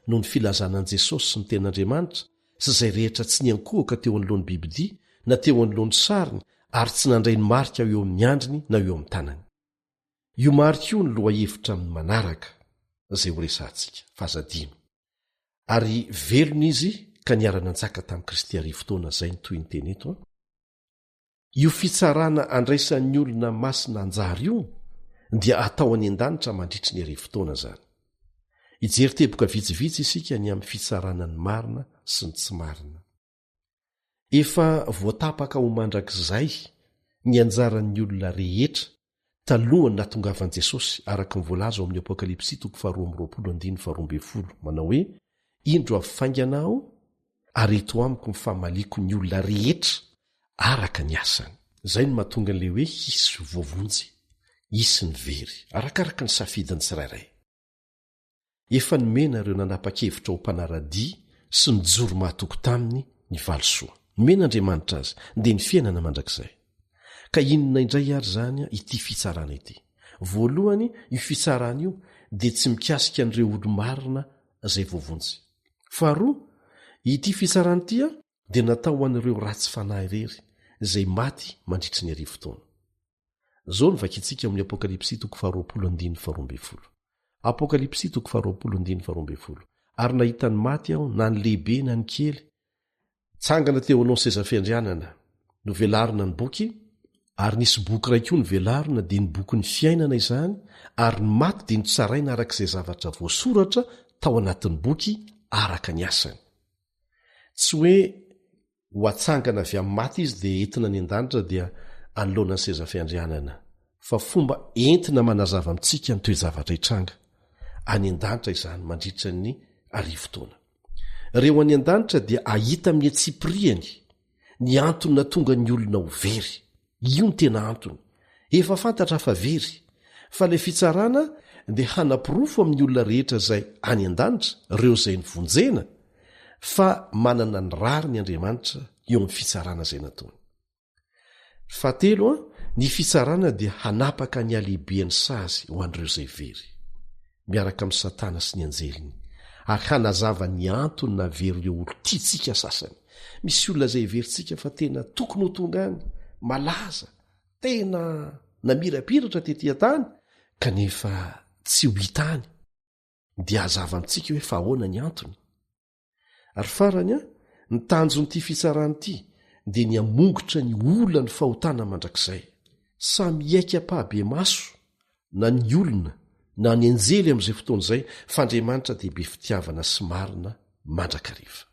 noho ny filazanan'i Jesosy sy ny ten'andriamanitra sy izay rehetra tsy niankohaka teo anolohan'ny bibidia na teo anolohan'ny sariny ary tsy nandray ny marika eo amin'ny andriny na eo amin'ny tanany. Io marika io ny lohahevitra amin'ny manaraka izay ho resantsika fahazadino ary velona izy ka niara-nanjaka tamin'i Kristy arivo-taona izay ny toy ny teny eto a. Io fitsarana andraisan'ny olona masina anjary io dia atao any an-danitra mandritry ny arivo-taona izany. Ijery teboka vitsivitsy isika ny amin'ny fitsarana ny marina sy ny tsy marina. Efa voatapaka ho mandrakizay ny anjaran'ny olona rehetra talohany natongavan'i Jesosy araka ny voalaza ao amin'ny apokalipsy 2:20 manao hoe indro afaingana aho ary eto amiko mifamaliko ny olona rehetra araka ny asany. Izay no mahatonga an'ilay hoe hisy voavonjy, hisy ny very arakaraka ny safidiny tsirairay. Efa nomena ireo nanapa-kevitra ho mpanaradia sy ny joro mahatoko taminy ny valosoa. Nomena Andriamanitra azy dia ny fiainana mandrakizay. Ka inona indray ary zany ity fitsarana ity? Voalohany, io fitsarana io dia tsy mikasika an'ireo olo marina izay voavonjy. Faharoa, ity fitsarana ity dia natao ho an'ireo ratsy fanahy irery izay maty mandritry ny arivo-taona. Izao no vakintsika amin'ny apokalipsy 4:12. Apokalipsy 4:12 ary nahita ny maty aho na ny lehibe na ny kely tsangana teo alohan'ny seza fiandrianana no velarina ny boky ary nisy boky ray koa ny velarina dia ny boky ny fiainana izany ary ny maty dia notsaraina arak'izay zavatra voasoratra tao anatin'ny boky araka ny asany. Tsy hoe ho atsangana avy amin'ny maty izy dia entina ny an-danitra dia anoloana ny seza fiandrianana fa fomba entina manazava amintsika ny toe-javatra hitranga any an-danitra izany mandritra ny arivo-taona. Reo any an-danitra dia ahita amin'ny atsipriany ny antony na tonga ny olona ho very. Io ny tena antony. Efa fantatra fa very, fa ilay fitsarana dia hanapirofo amin'ny olona rehetra izay any an-danitra, ireo izay nivonjena, fa manana ny rary ny Andriamanitra eo amin'ny fitsarana izay nataony. Fahatelo, ny fitsarana dia hanapaka ny alehibean'ny sazy ho an'ireo izay very, miaraka amin'ny Satana sy ny anjeliny, ary hanazava ny antony na very ireo olo tiantsika sasany. Misy olona izay veritsika fa tena tokony ho tonga any, malaza, tena namirapiratra tetỳ tany, kanefa tsy ho hitany, dia hazava amintsika hoe fa ahoana ny antony. Ary farany, ny tanjon'ity fitsarana ity dia ny hamongotra ny olona ny fahotana mandrakizay. Samy iaika pahabe maso na ny olona na ny anjely amin'izay fotoana izay fa Andriamanitra dia be fitiavana sy marina mandrakariva.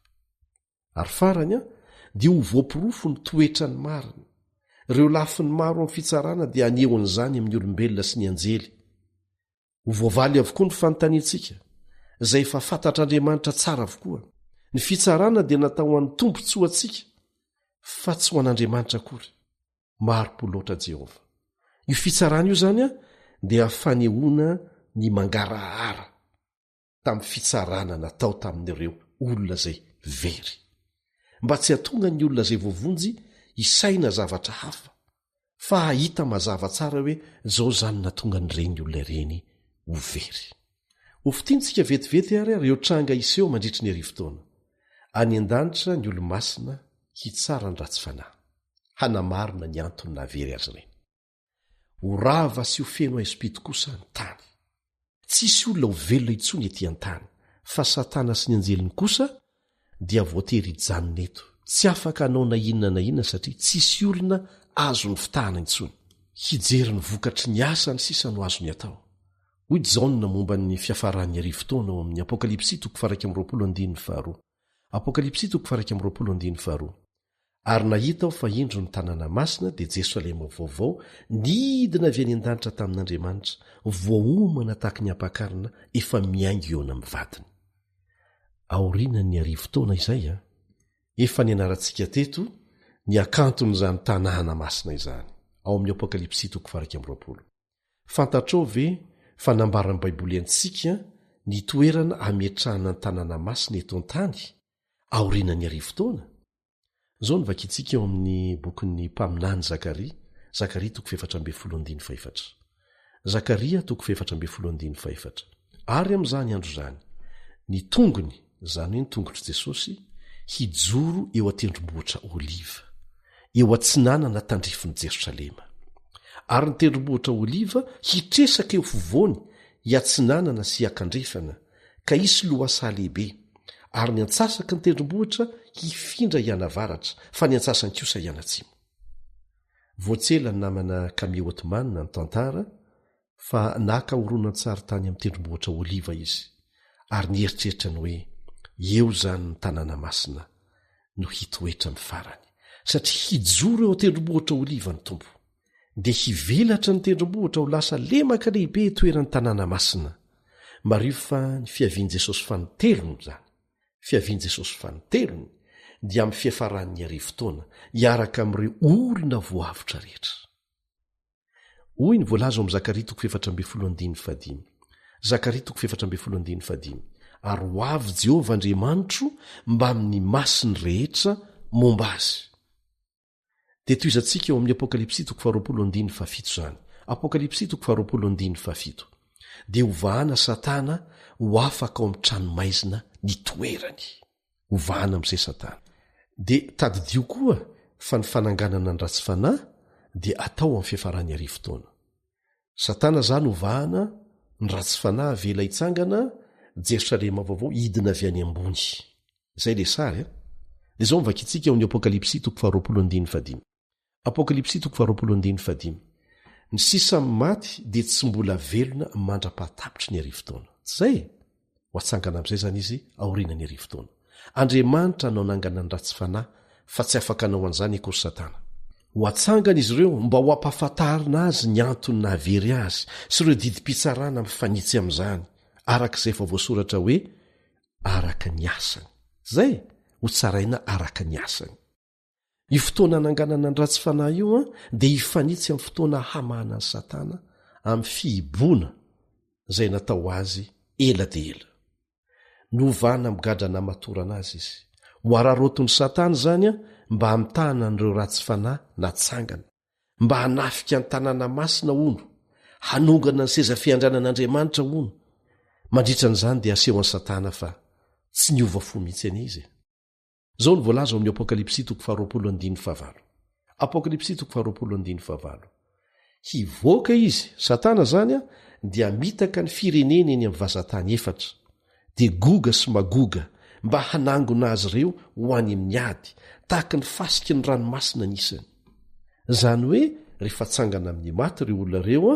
Ary farany, dia ho voapirofo ny toetra ny marina. Ireo lafi ny maro amin'ny fitsarana dia anehoan'izany amin'ny olombelona sy ny anjely. Ho voavaly avokoa ny fanontaniantsika izay efa fantatr'Andriamanitra tsara avokoa. Ny fitsarana dia natao an'ny tompontsoa ho antsika fa tsy ho an'Andriamanitra akory. Maro-po loatra Jehova. Io fitsarana io zany dia fanehoana ny mangarahara tamin'ny fitsarana natao tamin'ireo olona izay very, mba tsy hatonga ny olona izay voavonjy isaina zavatra hafa, fa hahita mazava tsara hoe zao zany natonga n'ireny olona ireny ho very. Hofitintsika vetivety ary ireo tranga iseho mandritry ny arivo-taona. Any an-danitra ny olo-masina hitsara ny ratsy fanahy, hanamarina ny antony na very azy ireny. Ho rava sy ho feno aizo-pito kosa ny tany. Tsisy olona ho velona intsony etỳ an-tany, fa Satana sy ny anjeliny kosa dia voatery hijanona eto. Tsy afaka hanao na inona na inona satria tsisy olona azo ny fitahana intsony. Hijery ny vokatry ny asa ny sisa no azo ny atao. Hoy Jaona momba ny fiafaran'ny arivo-taona ao amin'ny Apokalipsy 4:12. Apokalipsy 4:12. Ary nahita aho fa indro ny tanàna masina dia Jerosalema vaovao nidina avy any an-danitra tamin'Andriamanitra, voaomana tahaka ny ampakarina efa miaingo eo amin'ny vadiny. Aorianany arivo-taona izay efa ny anarantsika teto ny akanton'izany tanàna masina izany. ao amin'ny apokalipsy fantatrao ve fa nambaran'ny baiboly antsika ny toerana ametrahana ny tanàna masina eto an-tany aorianany arivo-taona zao ny vakitsika eo amin'ny bokin'ny mpaminany Zakaria ary am'izany andro zany ny tongony zany hoe ny tongotr' Jesosy hijoro eo atendrombohitra oliva eo atsinanana tandrifin'i Jerosalema ary ny tendrombohitra oliva hitresaka eo fovoany hiatsinanana sy hiakandrefana ka hisy loasa lehibe ary ny antsasaka ny tendrombohitra hifindra hianavaratra fa ny antsasany kosa hianatsimo. Voatsela ny namana Camille Hotman ny tantara fa naka horonan-tsary tany amin'ny tendrombohitra oliva izy ary nieritreritra ny hoe eo zany ny tanàna masina no hitoetra amin'ny farany satria hijoro eo tendrombohitra oliva ny tompo dia hivelatra ny tendrombohitra ho lasa lemaka lehibe toeran'ny tanàna masina. Mario fa ny fiavian'i Jesosy fanitelony zany fiavian'i Jesosy fanitelony dia amin'ny fiafaran'ny arivo-taona hiaraka amin'ireo olona voavitra rehetra. Hoy ny voalaza ao amin'ny Zakaria 4:15 ary ho avy Jehovah Andriamanitro mba amin'ny masiny rehetra momba azy. Dia toizantsika eo amin'ny apokalipsy 20:17 zany. Apokalipsy 20:17 dia hovahana Satana ho afaka ao amin'ny tranomaizina ny toerany. Hovahana amin'izay Satana. Dia tadidio koa fa ny fananganana ny ratsy fanahy dia atao amin'ny fiafaran'ny arivo-taona. Satana zany hovahana ny ratsy fanahy vela hitsangana Jerosalema vaovao hidina avy any ambony. Izay le sary dia zao mivakitsika eo amin'ny apokalipsy 20:17. Apokalipsy 20:17 ny sisa maty dia tsy mbola velona mandra-pahatapitry ny arivo-taona. Zay ho atsangana amin'izay zany izy aorianany arivo-taona. Andriamanitra anao nangana ny ratsy fanahy fa tsy afaka anao an'izany akory Satana. Ho atsangana izy ireo mba ho ampahafantarina azy ny antony nahavery azy sy ireo didim-pitsarana mifanitsy amin'izany arak'izay fa voasoratra hoe araka ny asany. Zay ho tsaraina araka ny asany. Io fotoana nanganana ny ratsy fanahy io dia hifanitsy amin'ny fotoana hamahana ny Satana amin'ny fihiboana izay natao azy ela dia ela. Novana migadrana matorana azy izy. Ho araroton'ny Satana zany mba hamitahana an'ireo ratsy fanahy natsangana, mba hanafika ny tanàna masina ono, hanongana ny seza fiandranan'Andriamanitra ono. Mandritra n'izany dia asehon'ny Satana fa tsy niova fo mihitsy any izy. Zao ny voalaza amin'ny apokalipsy 20:15. Apokalipsy 20:15. Hivoaka izy, Satana zany dia mitaka ny firenena eny amin'ny vazantany efatra, dia goga sy magoga mba hanangona azy ireo ho any amin'ny ady tahaka ny fasiky ny ranomasina nisany. Zany hoe rehefa tsangana amin'ny maty ireo olona ireo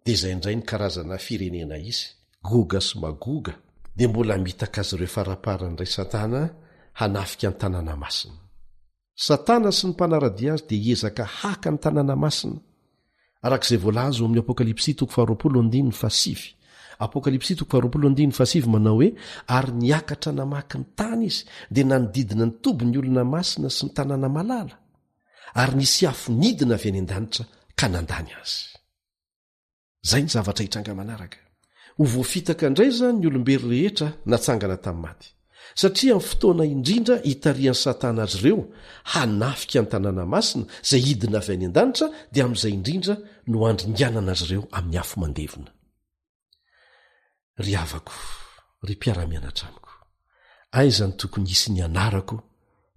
dia izay indray ny karazana firenena izy, goga sy magoga, dia mbola mitaka azy ireo faraparan'ray Satana hanafika ny tanàna masina. Satana sy ny mpanaradia azy dia hiezaka haka ny tanàna masina arak'izay voalaza ao amin'ny apokalipsy 20:17. Apokalipsy 20:17 manao hoe ary niakatra namaky ny tany izy dia nanodidina ny tobiny olona masina sy ny tanàna malala ary nisy afo nidina avy any an-danitra ka nandany azy. Zay ny zavatra hitranga manaraka. Ho voafitaka indray zany ny olombelo rehetra natsangana tamin'ny maty satria amin'ny fotoana indrindra hitarian'ny Satana azy ireo hanafika ny tanàna masina izay hidina avy any an-danitra dia amin'izay indrindra no andringanana azy ireo amin'ny afo mandevona. Ry havako, ry mpiara-mianatra amiko, aiza ny tokony hisy ny anarako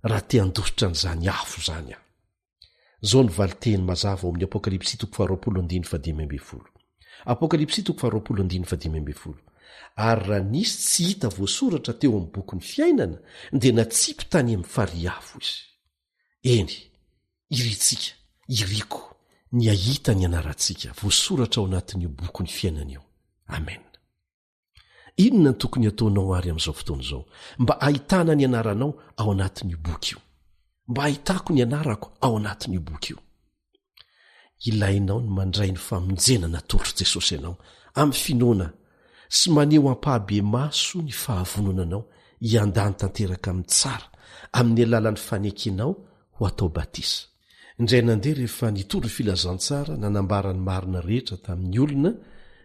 raha te handositra n'izany afo zany aho. Zao ny valiteny mazava ao amin'ny apokalipsy 20:15. Apokalipsy 20:15. Ary raha nisy tsy hita voasoratra teo amin'ny boky ny fiainana dia natsipy tany amin'ny farihy afo izy. Eny, iritsika, iriko, ny ahita ny anarantsika voasoratra ao anatin'io boky ny fiainana io. Amen. Inona ny tokony ataonao ary amin'izao fotoana izao mba ahitana ny anaranao ao anatin'io boky io, mba ahitako ny anarako ao anatin'io boky io. Ilainao ny mandray ny famonjena natolotr' Jesosy ianao amin'ny finoana sy maneho ampahabe maso ny fahavononanao hiandany tanteraka amin'ny tsara amin'ny alalan'ny fanekenao ho atao batisa. indray nandeha rehefa nitoro filazantsara nanambarany marina rehetra tamin'ny olona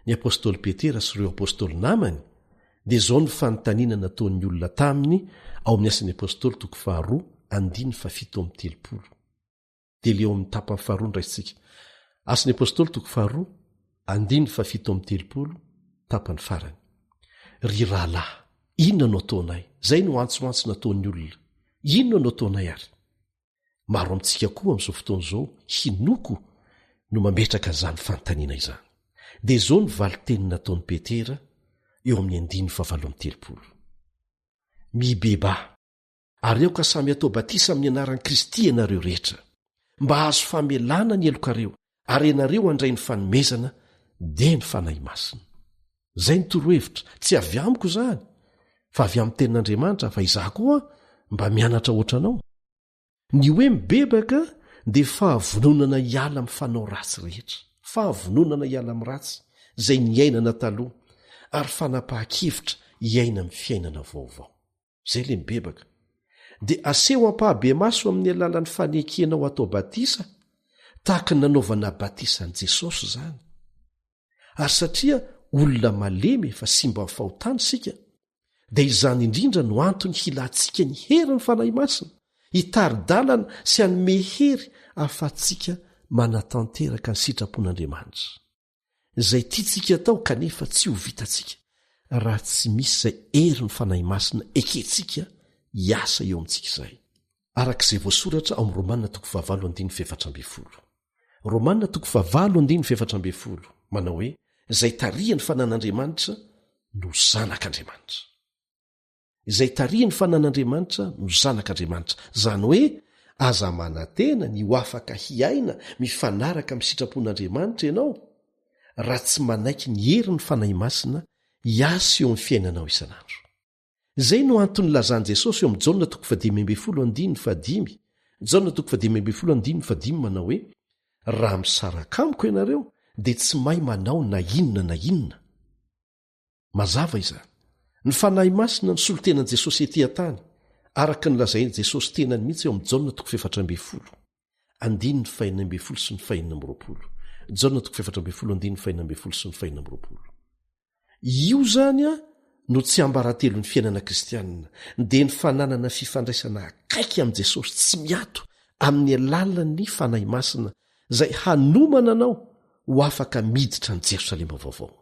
ny apôstôly petera sy ireo apôstôly namany dia izao ny fanontaniana nataon'ny olona taminy ao amin'ny asan'ny apôstôly 2:7 dia leo amin'ny tapany faharoa ndraisitsika asan'ny apôstôly 2:7 tapany farany. Ry rahalahy, inona no ataonay? Zay no antsoantso nataon'ny olona. Inona no ataonay ary? Maro amintsika koa amin'izao fotoana izao hinoko no mametraka izany fanontaniana izany. Dia izao ny valiteny nataon'i Petera eo amin'ny 9:7. Mibeba, ary eo ka samy atao batisa amin'ny anaran'i Kristy ianareo rehetra, mba hahazo famelana ny elokareo, ary ianareo handray ny fanomezana dia ny fanahy masina. Zay ny torohevitra, tsy avy amiko izany, fa avy amin'ny tenin'Andriamanitra, fa izaho koa mba mianatra ohatranao. Ny hoe mibebaka dia fahavononana hiala amin'ny fanao ratsy rehetra, fahavononana hiala amin'ny ratsy izay niainana taloha, ary fanapahan-kevitra hiaina amin'ny fiainana vaovao. Zay le mibebaka. Dia aseho ampahabe maso amin'ny alalan'ny fanekenao atao batisa, tahaka ny nanaovana batisan'i Jesosy izany. Ary satria olona malemy fa sy mba fahotany sika, dia izany indrindra no antony hilantsika ny herin'ny fanahy masina, hitari-dalana sy hanome hery ahafahantsika manatanteraka ny sitrapon'Andriamanitra. Izay tiantsika tao kanefa tsy ho vitantsika raha tsy misy izay herin'ny fanahy masina ekentsika hiasa eo amintsika izay. Arak'izay voasoratra ao amin'ny Romanina 9:7. Romanina 9:7 manao hoe izay tariany fanan'Andriamanitra no zanak'Andriamanitra. Izay tariany fanan'Andriamanitra no zanak'Andriamanitra. Zany hoe aza manantena ny ho afaka hiaina mifanaraka amin'ny sitrapon'Andriamanitra ianao raha tsy manaiky ny herin'ny fanahy masina hiasa eo amin'ny fiainanao isanandro. Izay no antony lazany Jesosy eo amin'ny Jaona 5:5. Jaona 5:5 manao hoe raha misaraka amiko ianareo dia tsy mahay manao na inona na inona. Mazava izany. Ny fanahy masina ny solotenan'i Jesosy etỳ an-tany, araka ny lazain'i Jesosy tenany mihitsy eo amin'ny Jaona 4:4. Andiny ny 5:20 sy ny 5:20. Jaona 4:4 andiny ny 5:20 sy ny 5:20. Io zany no tsy ambaratelon'ny fiainana kristianina, dia ny fananana fifandraisana akaiky amin'i Jesosy tsy miato amin'ny alalan'ny fanahy masina izay hanomana anao ho afaka miditra ny Jerosalema vaovao.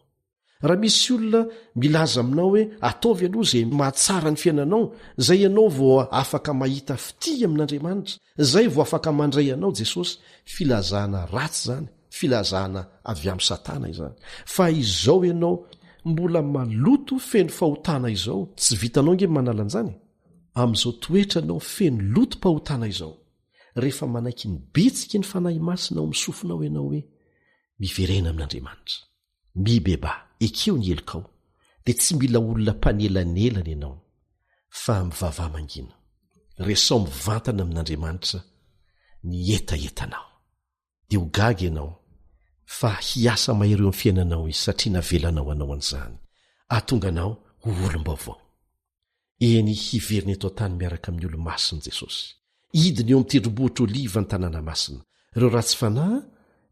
Raha misy olona milaza aminao hoe ataovy aloha izay mahatsara ny fiainanao, izay ianao vao afaka mahita fity amin'Andriamanitra, izay vao afaka mandray anao Jesosy, filazana ratsy izany, filazana avy amin'ny Satana izany. Fa izao ianao mbola maloto feno fahotana izao, tsy vitanao nge manala an'izany. Amin'izao toetra anao feno lotom-pahotana izao, rehefa manaiky ny betsika ny fanahy masina ao amin'ny sofinao ianao hoe miverena amin'Andriamanitra. Mibeba, ekeo ny elokao, dia tsy mila olona mpanelanelana ianao, fa mivavah mangina. Resao mivantana amin'Andriamanitra ny etaetanao. Dia ho gaga ianao, fa hiasa mahery eo amin'ny fiainanao izy satria navelanao anao an'izany. Ahatonga anao ho olom-baovao. Eny hiveriny eto an-tany miaraka amin'ny olo-masiny Jesosy. Hidiny eo amin'ny tendrombohitra Oliva ny tanàna masina. Ireo ratsy fanahy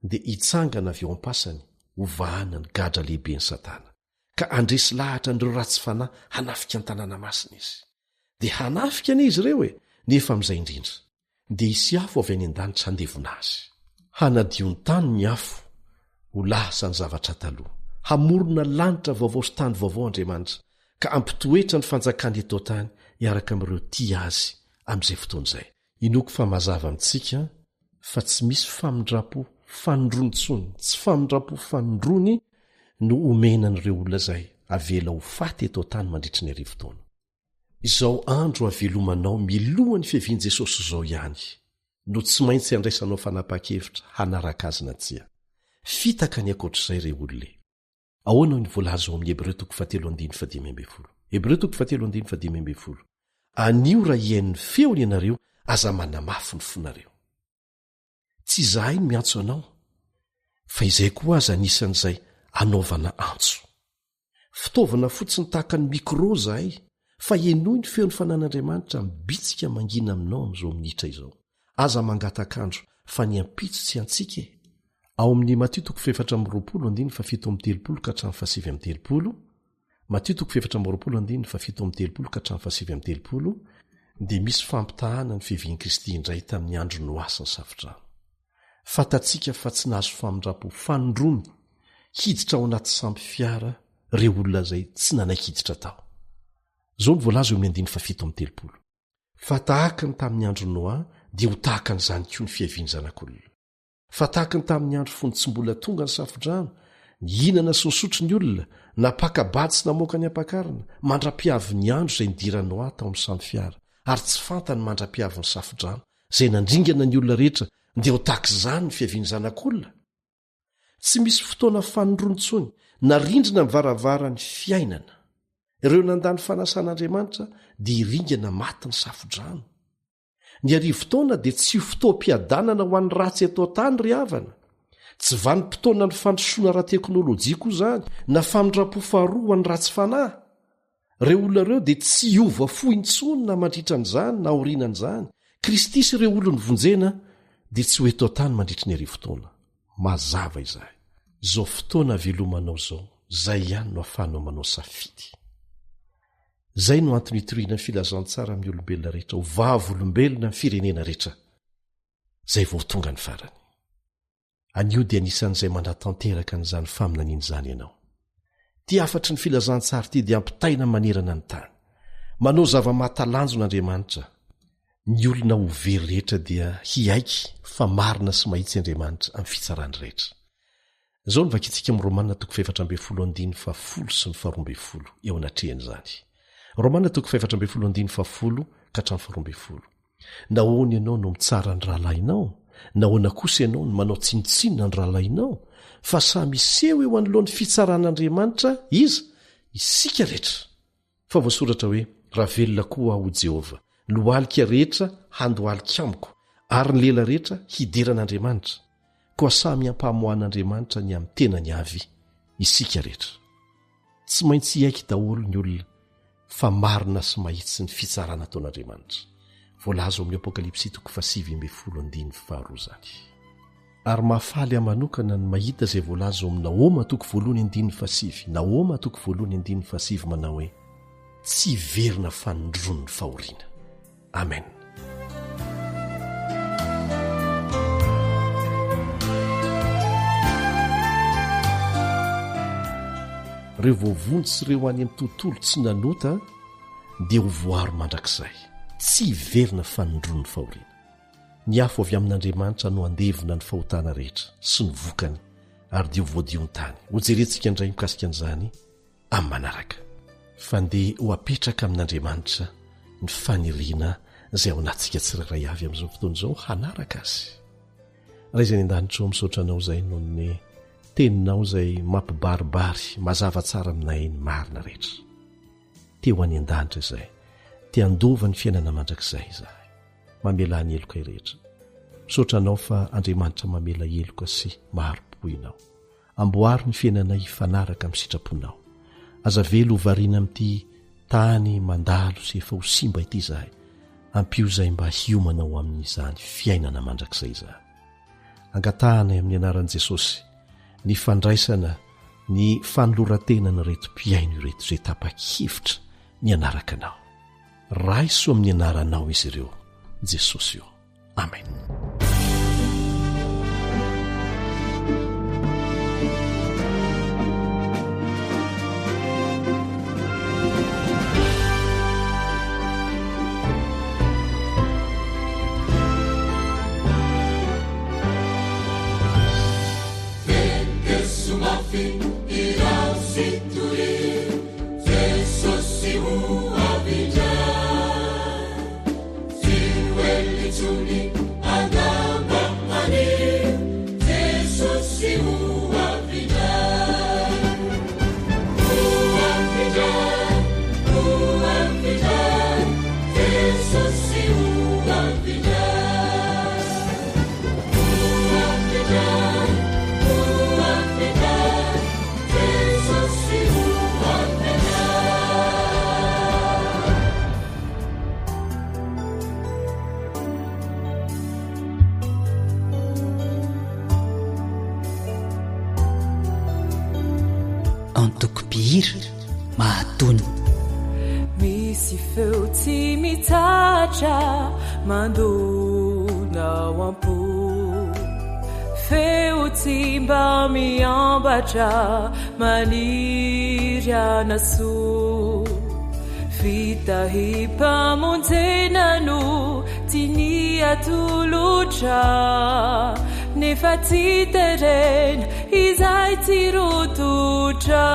dia hitsangana avy eo am-pasany, hovahana ny gadra lehibe ny Satana, ka andresy lahatra n'ireo ratsy fanahy hanafika ny tanàna masina izy. Dia hanafika ane izy ireo nefa amin'izay indrindra dia hisy afo avy any an-danitra handevona azy. Hanadio ny tany ny afo ho lasa ny zavatra taloha, hamorona lanitra vaovao sy tany vaovao Andriamanitra, ka ampitoetra ny fanjakany eto an-tany hiaraka amin'ireo tia azy amin'izay fotoana izay. Inoko fa mazava amintsika fa tsy misy famindrapo fanondronitsony, tsy famindrapo fanondrony no omenan'ireo olona izay avela ho faty eto an-tany mandritry ny arivo-taona. Izao andro havelomanao milohan'ny fiavian'i Jesosy izao ihany, no tsy maintsy handraisanao fanapahan-kevitra hanaraka azy natsia. Fitaka ny akoatr'izay ireo olona. Ahoana ny voalaza ao amin'ny Hebreo 7:15. Hebreo 7:15. Anio raha hiain'ny feony ianareo aza manamafy ny fonareo. Tsy izahay no miantso anao, fa izay koa aza anisan'izay anaovana antso. Fitaovana fotsiny tahaka ny mikro izahay, fa enoy ny feon'ny fanan'Andriamanitra mibitsika mangina aminao amin'izao minitra izao. Aza mangatakandro fa ny ampitso tsy antsika ao amin'ny Matio 7:20-7 dia misy fampitahana ny fiviny Kristy indray tamin'ny andro noasy ny safodrano. Fatatsika fa tsy nahazo famindrampo fanondrony hiditra ao anaty sampy fiara ireo olona izay tsy nanaiky-hiditra tao. Zao ny voalaza eo amin'ny 7. Fa tahaka ny tamin'ny andro Noa dia ho tahaka n'izany koa ny fiaviany zanak'olona. Fa tahaka ny tamin'ny andro fony tsy mbola tonga ny safodrano, nihinana sy nisotro ny olona, napakabady sy namoaka ny ampakarina, mandra-piavy ny andro izay nidira Noa tao amin'ny sampy fiara, ary tsy fantany mandra-piavy ny safodrano izay nandringana ny olona rehetra dia ho tahaka izany ny fiaviany zanak'olona. Tsy misy fotoana fanondrontsony na rindrina mivaravara ny fiainana. Ireo nandany fanasan'Andriamanitra dia iringana maty ny safodrano. Ny arivo-taona dia tsy fotoam-piadanana ho an'ny ratsy eto an-tany ry havana. Tsy vanim-potoana ny fandrosoana ara-teknôlôjia koa izany na famindram-po faharoa ho an'ny ratsy fanahy. Ireo olona ireo dia tsy hiova fo intsony na mandritra an'izany na aorianan'izany. Kristy sy ireo olony vonjena dia tsy ho eto an-tany mandritra ny arivo-taona. Mazava izahay. Izao fotoana velomanao izao, izay ihany no ahafahanao manao safidy. Zay no antony hitoriana ny filazantsara amin'ny olombelona rehetra, ho vavolombelona amin'ny firenena rehetra. Zay vao tonga ny farany. Anio dia anisan'izay manatanteraka n'izany faminaniana izany ianao. Ty afatry ny filazantsara ty dia ampitaina manerana ny tany. Manao zava-mahatalanjon'Andriamanitra. Ny olona ho very rehetra dia hiaiky fa marina sy mahitsy Andriamanitra amin'ny fitsarany rehetra. Zao ny vakitsika amin'ny Romanina 4:10 sy 12 eo anatrehan'izany. Romanina 4:10-12. Nahoana ianao no mitsara ny rahalahinao? Nahoana kosa ianao no manao tsinotsinona ny rahalahinao? Fa samy iseho eo anoloan'ny fitsaran'Andriamanitra iza, isika rehetra. Fa voasoratra hoe, raha velona koa aho Jehova, lohalika rehetra handohalika amiko, ary ny lela rehetra hideran'Andriamanitra. Koa samy ampahamohan'Andriamanitra ny amin'ny tenany avy, isika rehetra. Tsy maintsy hiaiky daholo ny olona, fa marina sy mahitsy ny fitsarana taon'Andriamanitra. Voalaza amin'ny Apokalipsy 7:12 Ary mahafaly amanokana ny mahita izay voalaza amin'ny Naoma 2:7, Naoma 2:7 manao hoe, tsy verina fanondrono ny fahoriana. Amen. Ireo voavonjy sy ireo any amin'ny tontolo tsy nanota dia ho voaro mandrakizay, tsy verina fanondrono ny fahoriana. Ny afo avy amin'Andriamanitra no andevina ny fahotana rehetra sy ny vokany, ary dia ho voadio ny tany. Ho jerentsika indray mikasika an'izany amin'ny manaraka. Fandeha ho apetraka amin'Andriamanitra ny faniriana izay ao anatsika tsirairay avy amin'izao fotoana izao hanaraka azy. Raha izay ny an-danitra ao misaotra anao izay noho ny teninao izay mampibaribary mazava tsara aminay ny marina rehetra. Teo any an-danitra izay, te handova ny fiainana mandrakizay izahay. Mamela ny heloka rehetra. Misaotra anao fa Andriamanitra mamela heloka sy maharo-po ianao. Amboary ny fiainana ifanaraka amin'ny sitraponao. Aza velo ho variana amin'ity tany mandalo sy efa ho simba ity izahay. Ampio izay mba hiomanao amin'izany fiainana mandrakizay izahay. Angatahana amin'ny anaran'i Jesosy ny fandraisana, ny fanolorantena ny retom-piaino reto izay tapa-kevitra ny anaraka anao. Raiso amin'ny anaranao izy ireo, Jesosy io. Amen. mahatony. Misy feo tsy mitatra mandonao ampo, feo tsy mba miambatra maniry anaso, fitahimpamonjena no tiany atolotra, nefa tsy terena izay tsy rototra.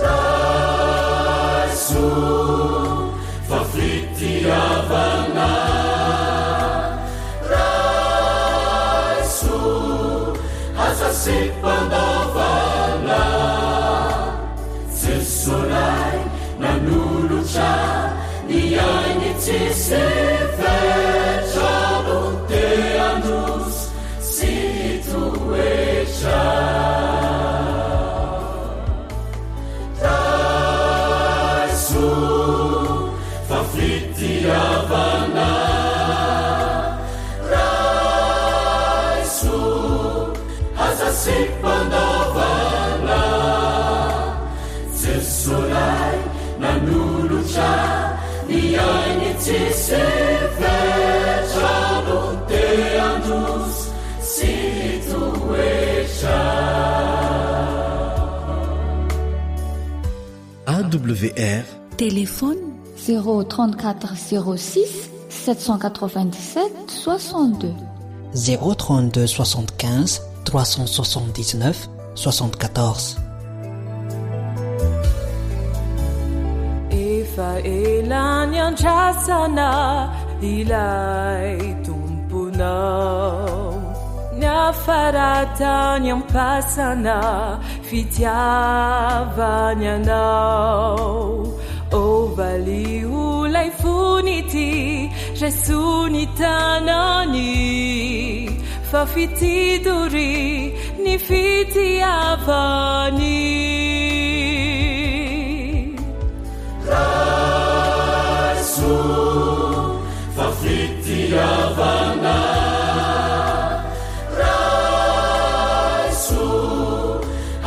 Raiso fa fitiavana, Raiso aza sipandavana, Jesolay nanolotra ny ainy tsisy fetra lonte androzy sy toetra. Raiso fa fitiavana, Raiso aza sipandavana, Jesolay nanolotra ny ainy tsisy fetra lonte androzy sy toetra. AWR Téléphone 034 06 797 62 032 75 379 74. Efa elany andrasana ilay tomponao, niafaratany ampasana fitiavany anao. Ovalio lay fonity resony tanany, fa fitidory ny fitiavany. Raiso fa fitiavana, Raiso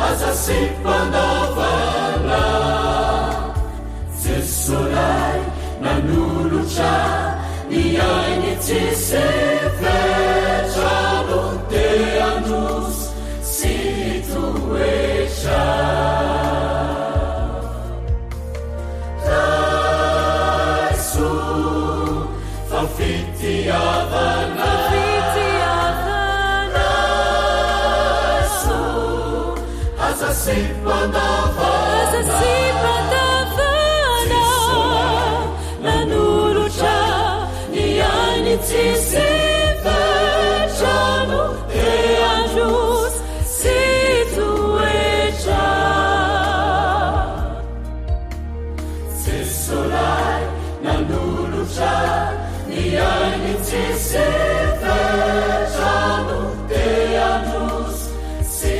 aza sipandavana, Jesolay nanolotra ny ainy tsisy fetra lonte androzy sy toetra. Raiso fa fitiavana, Raiso aza sipandavana, nanolotra ny ainy tsisy fetra lonte androzy sy toetra. Jesolay nanolotra ny ainy tsisy fetra lonte androzy sy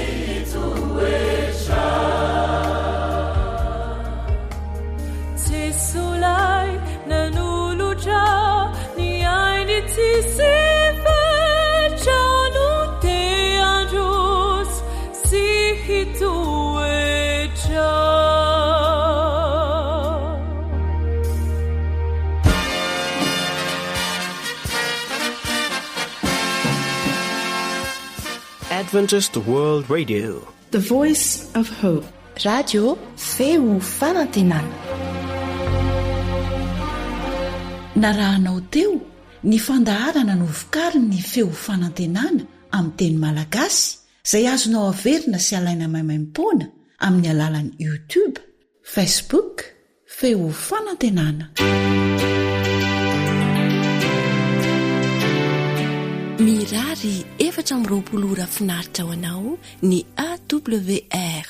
toetra. Jesolay nanolotra ny ainy tsisy fetra lonte androzy sy toetra. Adventist World Radio, The Voice of Hope. Radio feo fanantenana. Narahanao teo ny fandaharana no vokary ny feo fanantenana amin'ny teny malagasy izay azonao averina sy alaina maimaimpoana amin'ny alalan'ny YouTube, Facebook, feo fanantenana. Mirary 720 ora finaritra ho anao ny AWR.